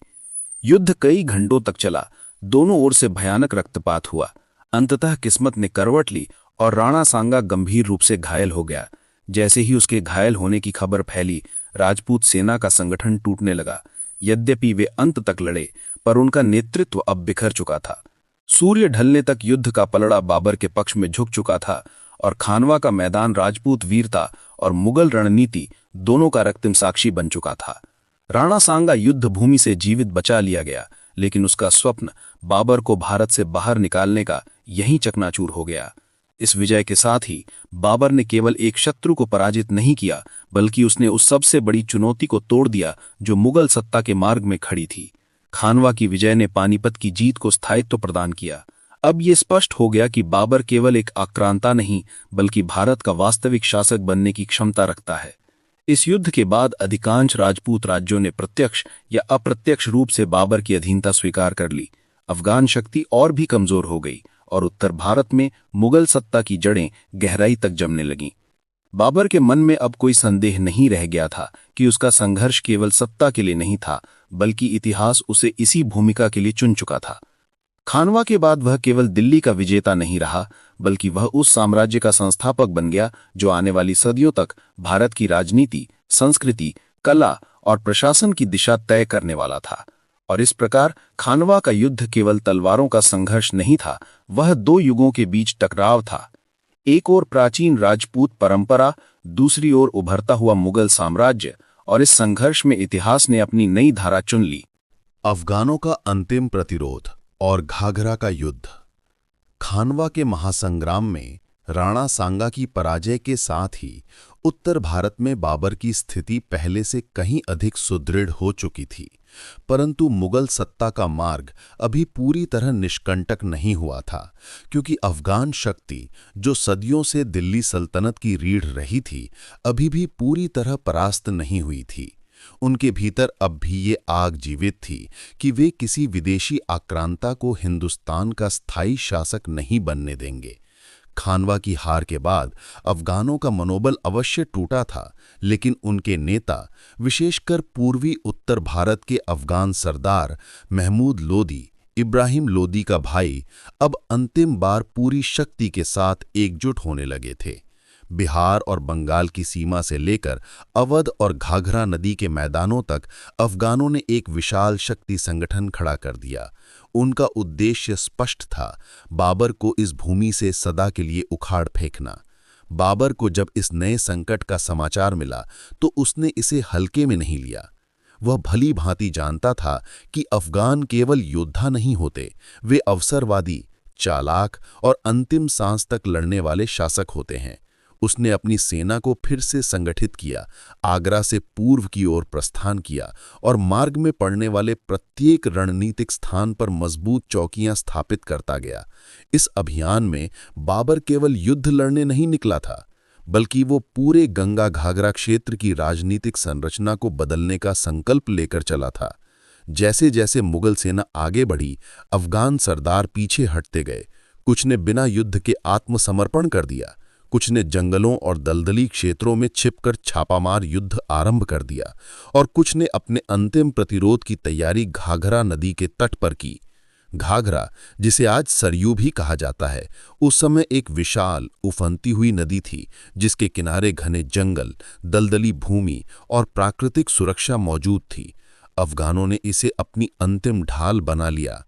युद्ध कई घंटों तक चला। दोनों ओर से भयानक रक्तपात हुआ। अंततः किस्मत ने करवट ली और राणा सांगा गंभीर रूप से घायल हो गया। जैसे ही उसके घायल होने की खबर फैली, राजपूत सेना का संगठन टूटने लगा। यद्यपि वे अंत तक लड़े, पर उनका नेतृत्व अब बिखर चुका था। सूर्य ढलने तक युद्ध का पलड़ा बाबर के पक्ष में झुक चुका था और खानवा का मैदान राजपूत वीरता और मुगल रणनीति दोनों का रक्तिम साक्षी बन चुका था। राणा सांगा युद्ध भूमि से जीवित बचा लिया गया, लेकिन उसका स्वप्न बाबर को भारत से बाहर निकालने का यहीं चकनाचूर हो गया। इस विजय के साथ ही बाबर ने केवल एक शत्रु को पराजित नहीं किया, बल्कि उसने उस सबसे बड़ी चुनौती को तोड़ दिया जो मुगल सत्ता के मार्ग में खड़ी थी। खानवा की विजय ने पानीपत की जीत को स्थायित्व प्रदान किया। अब यह स्पष्ट हो गया कि बाबर केवल एक आक्रांता नहीं बल्कि भारत का वास्तविक शासक बनने की क्षमता रखता है। इस युद्ध के बाद अधिकांश राजपूत राज्यों ने प्रत्यक्ष या अप्रत्यक्ष रूप से बाबर की अधीनता स्वीकार कर ली। अफगान शक्ति और भी कमजोर हो गई और उत्तर भारत में मुगल सत्ता की जड़ें गहराई तक जमने लगीं। बाबर के मन में अब कोई संदेह नहीं रह गया था कि उसका संघर्ष केवल सत्ता के लिए नहीं था, बल्कि इतिहास उसे इसी भूमिका के लिए चुन चुका था। खानवा के बाद वह केवल दिल्ली का विजेता नहीं रहा, बल्कि वह उस साम्राज्य का संस्थापक बन गया जो आने वाली सदियों तक भारत की राजनीति, संस्कृति, कला और प्रशासन की दिशा तय करने वाला था। और इस प्रकार खानवा का युद्ध केवल तलवारों का संघर्ष नहीं था, वह दो युगों के बीच टकराव था। एक ओर प्राचीन राजपूत परंपरा, दूसरी ओर उभरता हुआ मुगल साम्राज्य, और इस संघर्ष में इतिहास ने अपनी नई धारा चुन ली। अफगानों का अंतिम प्रतिरोध और घाघरा का युद्ध। खानवा के महासंग्राम में राणा सांगा की पराजय के साथ ही उत्तर भारत में बाबर की स्थिति पहले से कहीं अधिक सुदृढ़ हो चुकी थी, परंतु मुगल सत्ता का मार्ग अभी पूरी तरह निष्कंटक नहीं हुआ था, क्योंकि अफगान शक्ति जो सदियों से दिल्ली सल्तनत की रीढ़ रही थी, अभी भी पूरी तरह परास्त नहीं हुई थी। उनके भीतर अब भी ये आग जीवित थी कि वे किसी विदेशी आक्रांता को हिंदुस्तान का स्थायी शासक नहीं बनने देंगे। खानवा की हार के बाद अफगानों का मनोबल अवश्य टूटा था, लेकिन उनके नेता, विशेषकर पूर्वी उत्तर भारत के अफगान सरदार महमूद लोदी, इब्राहिम लोदी का भाई, अब अंतिम बार पूरी शक्ति के साथ एकजुट होने लगे थे। बिहार और बंगाल की सीमा से लेकर अवध और घाघरा नदी के मैदानों तक अफगानों ने एक विशाल शक्ति संगठन खड़ा कर दिया। उनका उद्देश्य स्पष्ट था, बाबर को इस भूमि से सदा के लिए उखाड़ फेंकना। बाबर को जब इस नए संकट का समाचार मिला तो उसने इसे हल्के में नहीं लिया। वह भली भांति जानता था कि अफगान केवल योद्धा नहीं होते, वे अवसरवादी, चालाक और अंतिम सांस तक लड़ने वाले शासक होते हैं। उसने अपनी सेना को फिर से संगठित किया, आगरा से पूर्व की ओर प्रस्थान किया और मार्ग में पड़ने वाले प्रत्येक रणनीतिक स्थान पर मजबूत चौकियां स्थापित करता गया। इस अभियान में बाबर केवल युद्ध लड़ने नहीं निकला था, बल्कि वो पूरे गंगा घाघरा क्षेत्र की राजनीतिक संरचना को बदलने का संकल्प लेकर चला था। जैसे जैसे मुगल सेना आगे बढ़ी, अफगान सरदार पीछे हटते गए। कुछ ने बिना युद्ध के आत्मसमर्पण कर दिया, कुछ ने जंगलों और दलदली क्षेत्रों में छिपकर छापामार युद्ध आरंभ कर दिया और कुछ ने अपने अंतिम प्रतिरोध की तैयारी घाघरा नदी के तट पर की। घाघरा, जिसे आज सरयू भी कहा जाता है, उस समय एक विशाल उफनती हुई नदी थी, जिसके किनारे घने जंगल, दलदली भूमि और प्राकृतिक सुरक्षा मौजूद थी। अफगानों ने इसे अपनी अंतिम ढाल बना लिया।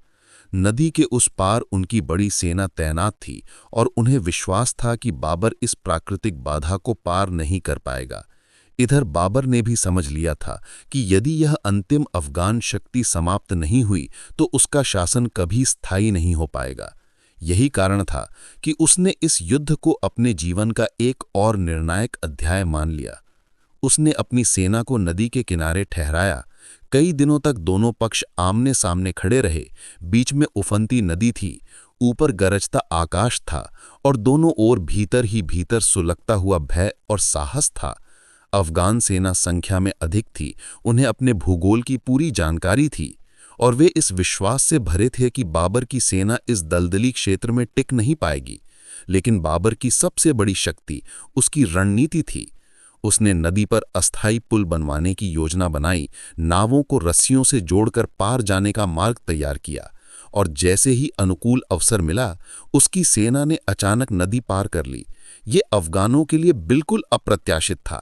नदी के उस पार उनकी बड़ी सेना तैनात थी और उन्हें विश्वास था कि बाबर इस प्राकृतिक बाधा को पार नहीं कर पाएगा। इधर बाबर ने भी समझ लिया था कि यदि यह अंतिम अफगान शक्ति समाप्त नहीं हुई तो उसका शासन कभी स्थायी नहीं हो पाएगा। यही कारण था कि उसने इस युद्ध को अपने जीवन का एक और निर्णायक अध्याय मान लिया। उसने अपनी सेना को नदी के किनारे ठहराया। कई दिनों तक दोनों पक्ष आमने सामने खड़े रहे। बीच में उफनती नदी थी, ऊपर गरजता आकाश था और दोनों ओर भीतर ही भीतर सुलगता हुआ भय और साहस था। अफगान सेना संख्या में अधिक थी, उन्हें अपने भूगोल की पूरी जानकारी थी और वे इस विश्वास से भरे थे कि बाबर की सेना इस दलदली क्षेत्र में टिक नहीं पाएगी। लेकिन बाबर की सबसे बड़ी शक्ति उसकी रणनीति थी। उसने नदी पर अस्थायी पुल बनवाने की योजना बनाई, नावों को रस्सियों से जोड़कर पार जाने का मार्ग तैयार किया और जैसे ही अनुकूल अवसर मिला, उसकी सेना ने अचानक नदी पार कर ली। ये अफगानों के लिए बिल्कुल अप्रत्याशित था।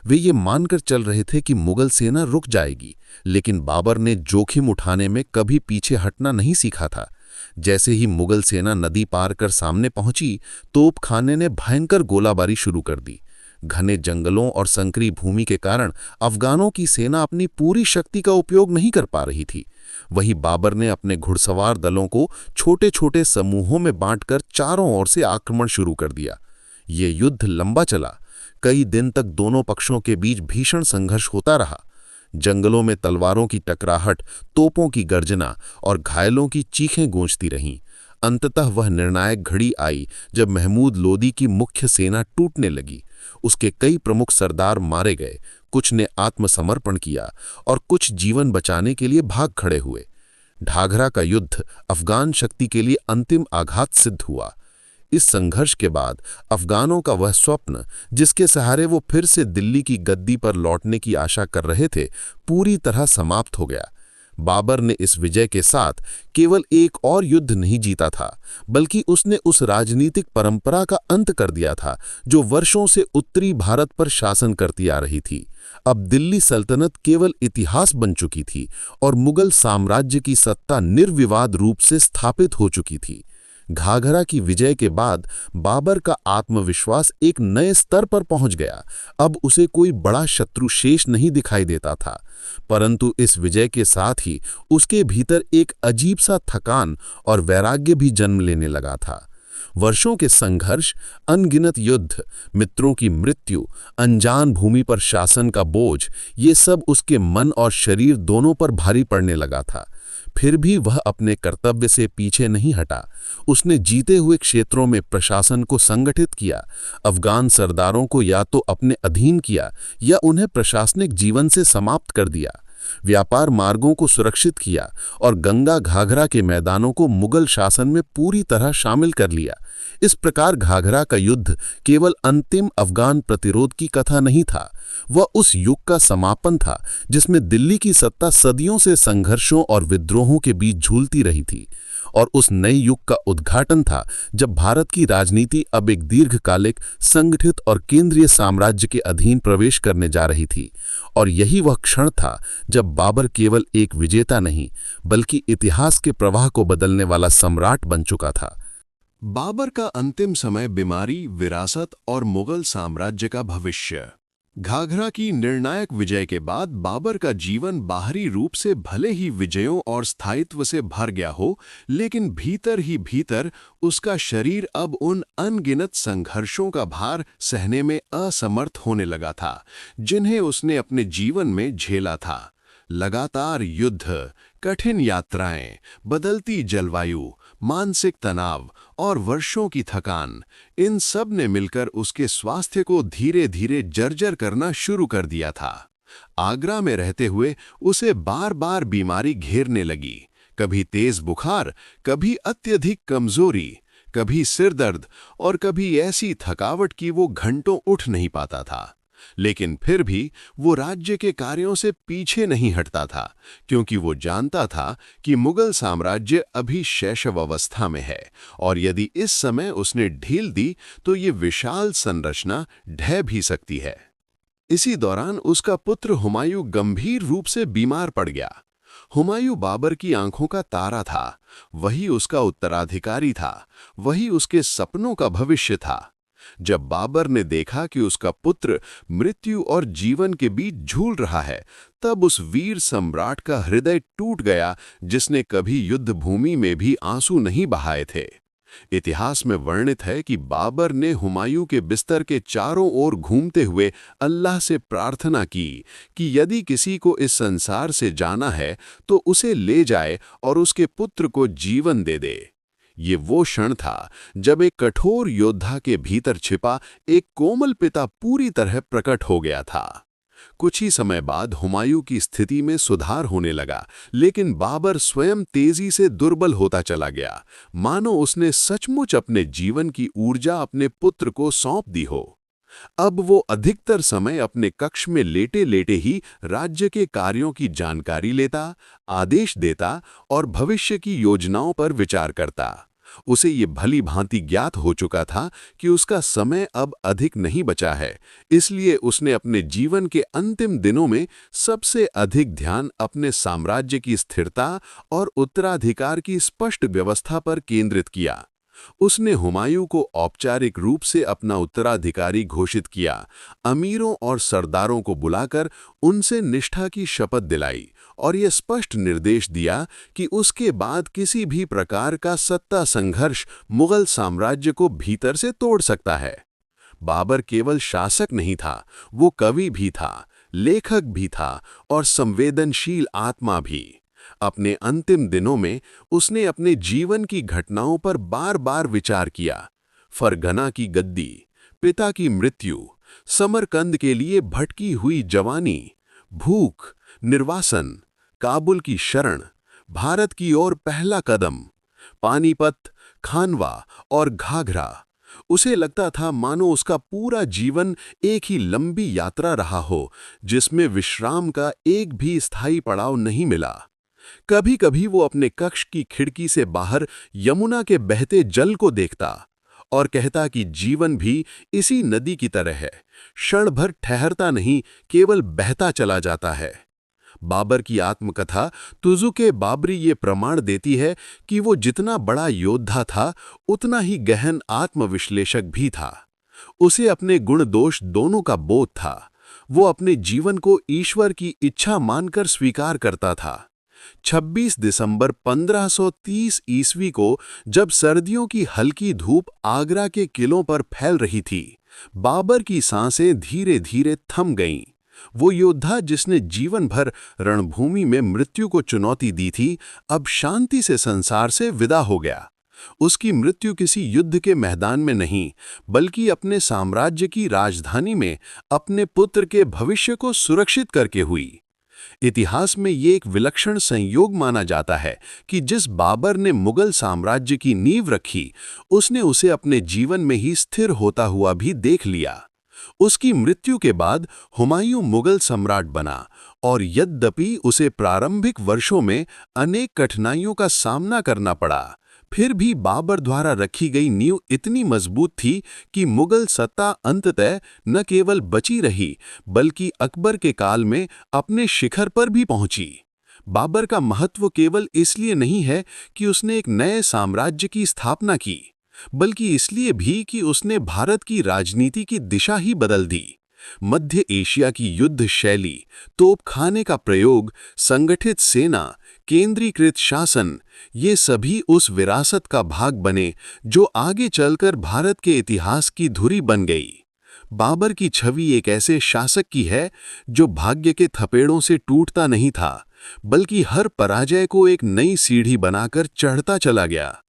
वे ये मानकर चल रहे थे कि मुगल सेना रुक जाएगी, लेकिन बाबर ने जोखिम उठाने में कभी पीछे हटना नहीं सीखा था। जैसे ही मुगल सेना नदी पार कर सामने पहुंची, तोपखाने ने भयंकर गोलाबारी शुरू कर दी। घने जंगलों और संकरी भूमि के कारण अफगानों की सेना अपनी पूरी शक्ति का उपयोग नहीं कर पा रही थी। वहीं बाबर ने अपने घुड़सवार दलों को छोटे छोटे समूहों में बांटकर चारों ओर से आक्रमण शुरू कर दिया। ये युद्ध लंबा चला। कई दिन तक दोनों पक्षों के बीच भीषण संघर्ष होता रहा। जंगलों में तलवारों की टकराहट, तोपों की गर्जना और घायलों की चीखें गूंजती रहीं। अंततः वह निर्णायक घड़ी आई जब महमूद लोदी की मुख्य सेना टूटने लगी। उसके कई प्रमुख सरदार मारे गए, कुछ ने आत्मसमर्पण किया और कुछ जीवन बचाने के लिए भाग खड़े हुए। घाघरा का युद्ध अफगान शक्ति के लिए अंतिम आघात सिद्ध हुआ। इस संघर्ष के बाद अफगानों का वह स्वप्न, जिसके सहारे वो फिर से दिल्ली की गद्दी पर लौटने की आशा कर रहे थे, पूरी तरह समाप्त हो गया। बाबर ने इस विजय के साथ केवल एक और युद्ध नहीं जीता था, बल्कि उसने उस राजनीतिक परंपरा का अंत कर दिया था जो वर्षों से उत्तरी भारत पर शासन करती आ रही थी। अब दिल्ली सल्तनत केवल इतिहास बन चुकी थी और मुगल साम्राज्य की सत्ता निर्विवाद रूप से स्थापित हो चुकी थी। घाघरा की विजय के बाद बाबर का आत्मविश्वास एक नए स्तर पर पहुंच गया। अब उसे कोई बड़ा शत्रु शेष नहीं दिखाई देता था, परंतु इस विजय के साथ ही उसके भीतर एक अजीब सा थकान और वैराग्य भी जन्म लेने लगा था। वर्षों के संघर्ष, अनगिनत युद्ध, मित्रों की मृत्यु, अनजान भूमि पर शासन का बोझ, ये सब उसके मन और शरीर दोनों पर भारी पड़ने लगा था। फिर भी वह अपने कर्तव्य से पीछे नहीं हटा। उसने जीते हुए क्षेत्रों में प्रशासन को संगठित किया, अफगान सरदारों को या तो अपने अधीन किया या उन्हें प्रशासनिक जीवन से समाप्त कर दिया, व्यापार मार्गों को सुरक्षित किया और गंगा घाघरा के मैदानों को मुगल शासन में पूरी तरह शामिल कर लिया। इस प्रकार घाघरा का युद्ध केवल अंतिम अफगान प्रतिरोध की कथा नहीं था, वह उस युग का समापन था जिसमें दिल्ली की सत्ता सदियों से संघर्षों और विद्रोहों के बीच झूलती रही थी, और उस नए युग का उद्घाटन था जब भारत की राजनीति अब एक दीर्घकालिक, संगठित और केंद्रीय साम्राज्य के अधीन प्रवेश करने जा रही थी। और यही वह क्षण था जब बाबर केवल एक विजेता नहीं, बल्कि इतिहास के प्रवाह को बदलने वाला सम्राट बन चुका था। बाबर का अंतिम समय बीमारी, विरासत और मुगल साम्राज्य का भविष्य। घाघरा की निर्णायक विजय के बाद बाबर का जीवन बाहरी रूप से भले ही विजयों और स्थायित्व से भर गया हो, लेकिन भीतर ही भीतर उसका शरीर अब उन अनगिनत संघर्षों का भार सहने में असमर्थ होने लगा था, जिन्हें उसने अपने जीवन में झेला था। लगातार युद्ध, कठिन यात्राएं, बदलती जलवायु, मानसिक तनाव और वर्षों की थकान, इन सब ने मिलकर उसके स्वास्थ्य को धीरे धीरे जर्जर करना शुरू कर दिया था। आगरा में रहते हुए उसे बार बार बीमारी घेरने लगी, कभी तेज बुखार, कभी अत्यधिक कमजोरी, कभी सिर दर्द और कभी ऐसी थकावट कि वो घंटों उठ नहीं पाता था। लेकिन फिर भी वो राज्य के कार्यों से पीछे नहीं हटता था, क्योंकि वो जानता था कि मुगल साम्राज्य अभी शैशव अवस्था में है और यदि इस समय उसने ढील दी तो ये विशाल संरचना ढह भी सकती है। इसी दौरान उसका पुत्र हुमायूं गंभीर रूप से बीमार पड़ गया। हुमायूं बाबर की आंखों का तारा था, वही उसका उत्तराधिकारी था, वही उसके सपनों का भविष्य था। जब बाबर ने देखा कि उसका पुत्र मृत्यु और जीवन के बीच झूल रहा है, तब उस वीर सम्राट का हृदय टूट गया जिसने कभी युद्ध भूमि में भी आंसू नहीं बहाए थे। इतिहास में वर्णित है कि बाबर ने हुमायूं के बिस्तर के चारों ओर घूमते हुए अल्लाह से प्रार्थना की कि यदि किसी को इस संसार से जाना है तो उसे ले जाए और उसके पुत्र को जीवन दे दे। ये वो क्षण था जब एक कठोर योद्धा के भीतर छिपा एक कोमल पिता पूरी तरह प्रकट हो गया था। कुछ ही समय बाद हुमायूं की स्थिति में सुधार होने लगा, लेकिन बाबर स्वयं तेजी से दुर्बल होता चला गया, मानो उसने सचमुच अपने जीवन की ऊर्जा अपने पुत्र को सौंप दी हो। अब वो अधिकतर समय अपने कक्ष में लेटे लेटे ही राज्य के कार्यों की जानकारी लेता, आदेश देता और भविष्य की योजनाओं पर विचार करता। उसे ये भली भांति ज्ञात हो चुका था कि उसका समय अब अधिक नहीं बचा है, इसलिए उसने अपने जीवन के अंतिम दिनों में सबसे अधिक ध्यान अपने साम्राज्य की स्थिरता और उत्तराधिकार की स्पष्ट व्यवस्था पर केंद्रित किया। उसने हुमायूं को औपचारिक रूप से अपना उत्तराधिकारी घोषित किया, अमीरों और सरदारों को बुलाकर उनसे निष्ठा की शपथ दिलाई और यह स्पष्ट निर्देश दिया कि उसके बाद किसी भी प्रकार का सत्ता संघर्ष मुगल साम्राज्य को भीतर से तोड़ सकता है। बाबर केवल शासक नहीं था, वो कवि भी था, लेखक भी था और संवेदनशील आत्मा भी। अपने अंतिम दिनों में उसने अपने जीवन की घटनाओं पर बार बार विचार किया। फरगना की गद्दी, पिता की मृत्यु, समरकंद के लिए भटकी हुई जवानी, भूख, निर्वासन, काबुल की शरण, भारत की ओर पहला कदम, पानीपत, खानवा और घाघरा। उसे लगता था मानो उसका पूरा जीवन एक ही लंबी यात्रा रहा हो, जिसमें विश्राम का एक भी स्थायी पड़ाव नहीं मिला। कभी कभी वो अपने कक्ष की खिड़की से बाहर यमुना के बहते जल को देखता और कहता कि जीवन भी इसी नदी की तरह है, क्षण भर ठहरता नहीं, केवल बहता चला जाता है। बाबर की आत्मकथा तुज़ुक-ए बाबरी ये प्रमाण देती है कि वो जितना बड़ा योद्धा था उतना ही गहन आत्मविश्लेषक भी था। उसे अपने गुण दोष दोनों का बोध था। वो अपने जीवन को ईश्वर की इच्छा मानकर स्वीकार करता था। 26 दिसंबर 1530 ईस्वी को जब सर्दियों की हल्की धूप आगरा के किलों पर फैल रही थी, बाबर की सांसें धीरे धीरे थम गईं। वो योद्धा जिसने जीवन भर रणभूमि में मृत्यु को चुनौती दी थी, अब शांति से संसार से विदा हो गया। उसकी मृत्यु किसी युद्ध के मैदान में नहीं, बल्कि अपने साम्राज्य की राजधानी में अपने पुत्र के भविष्य को सुरक्षित करके हुई। इतिहास में ये एक विलक्षण संयोग माना जाता है कि जिस बाबर ने मुगल साम्राज्य की नींव रखी, उसने उसे अपने जीवन में ही स्थिर होता हुआ भी देख लिया। उसकी मृत्यु के बाद हुमायूं मुगल सम्राट बना, और यद्यपि उसे प्रारंभिक वर्षों में अनेक कठिनाइयों का सामना करना पड़ा, फिर भी बाबर द्वारा रखी गई नींव इतनी मजबूत थी कि मुगल सत्ता अंततः न केवल बची रही, बल्कि अकबर के काल में अपने शिखर पर भी पहुंची। बाबर का महत्व केवल इसलिए नहीं है कि उसने एक नए साम्राज्य की स्थापना की, बल्कि इसलिए भी कि उसने भारत की राजनीति की दिशा ही बदल दी। मध्य एशिया की युद्ध शैली, तोपखाने का प्रयोग, संगठित सेना, केंद्रीकृत शासन, ये सभी उस विरासत का भाग बने जो आगे चलकर भारत के इतिहास की धुरी बन गई। बाबर की छवि एक ऐसे शासक की है जो भाग्य के थपेड़ों से टूटता नहीं था, बल्कि हर पराजय को एक नई सीढ़ी बनाकर चढ़ता चला गया।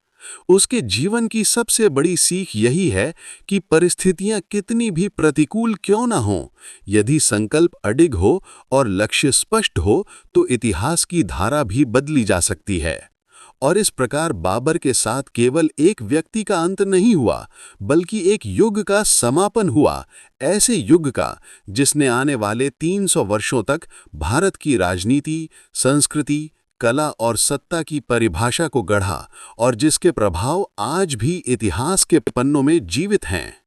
उसके जीवन की सबसे बड़ी सीख यही है कि परिस्थितियां कितनी भी प्रतिकूल क्यों न हों, यदि संकल्प अडिग हो और लक्ष्य स्पष्ट हो तो इतिहास की धारा भी बदली जा सकती है। और इस प्रकार बाबर के साथ केवल एक व्यक्ति का अंत नहीं हुआ, बल्कि एक युग का समापन हुआ, ऐसे युग का जिसने आने वाले 300 वर्षों तक भारत की राजनीति, संस्कृति, कला और सत्ता की परिभाषा को गढ़ा, और जिसके प्रभाव आज भी इतिहास के पन्नों में जीवित हैं।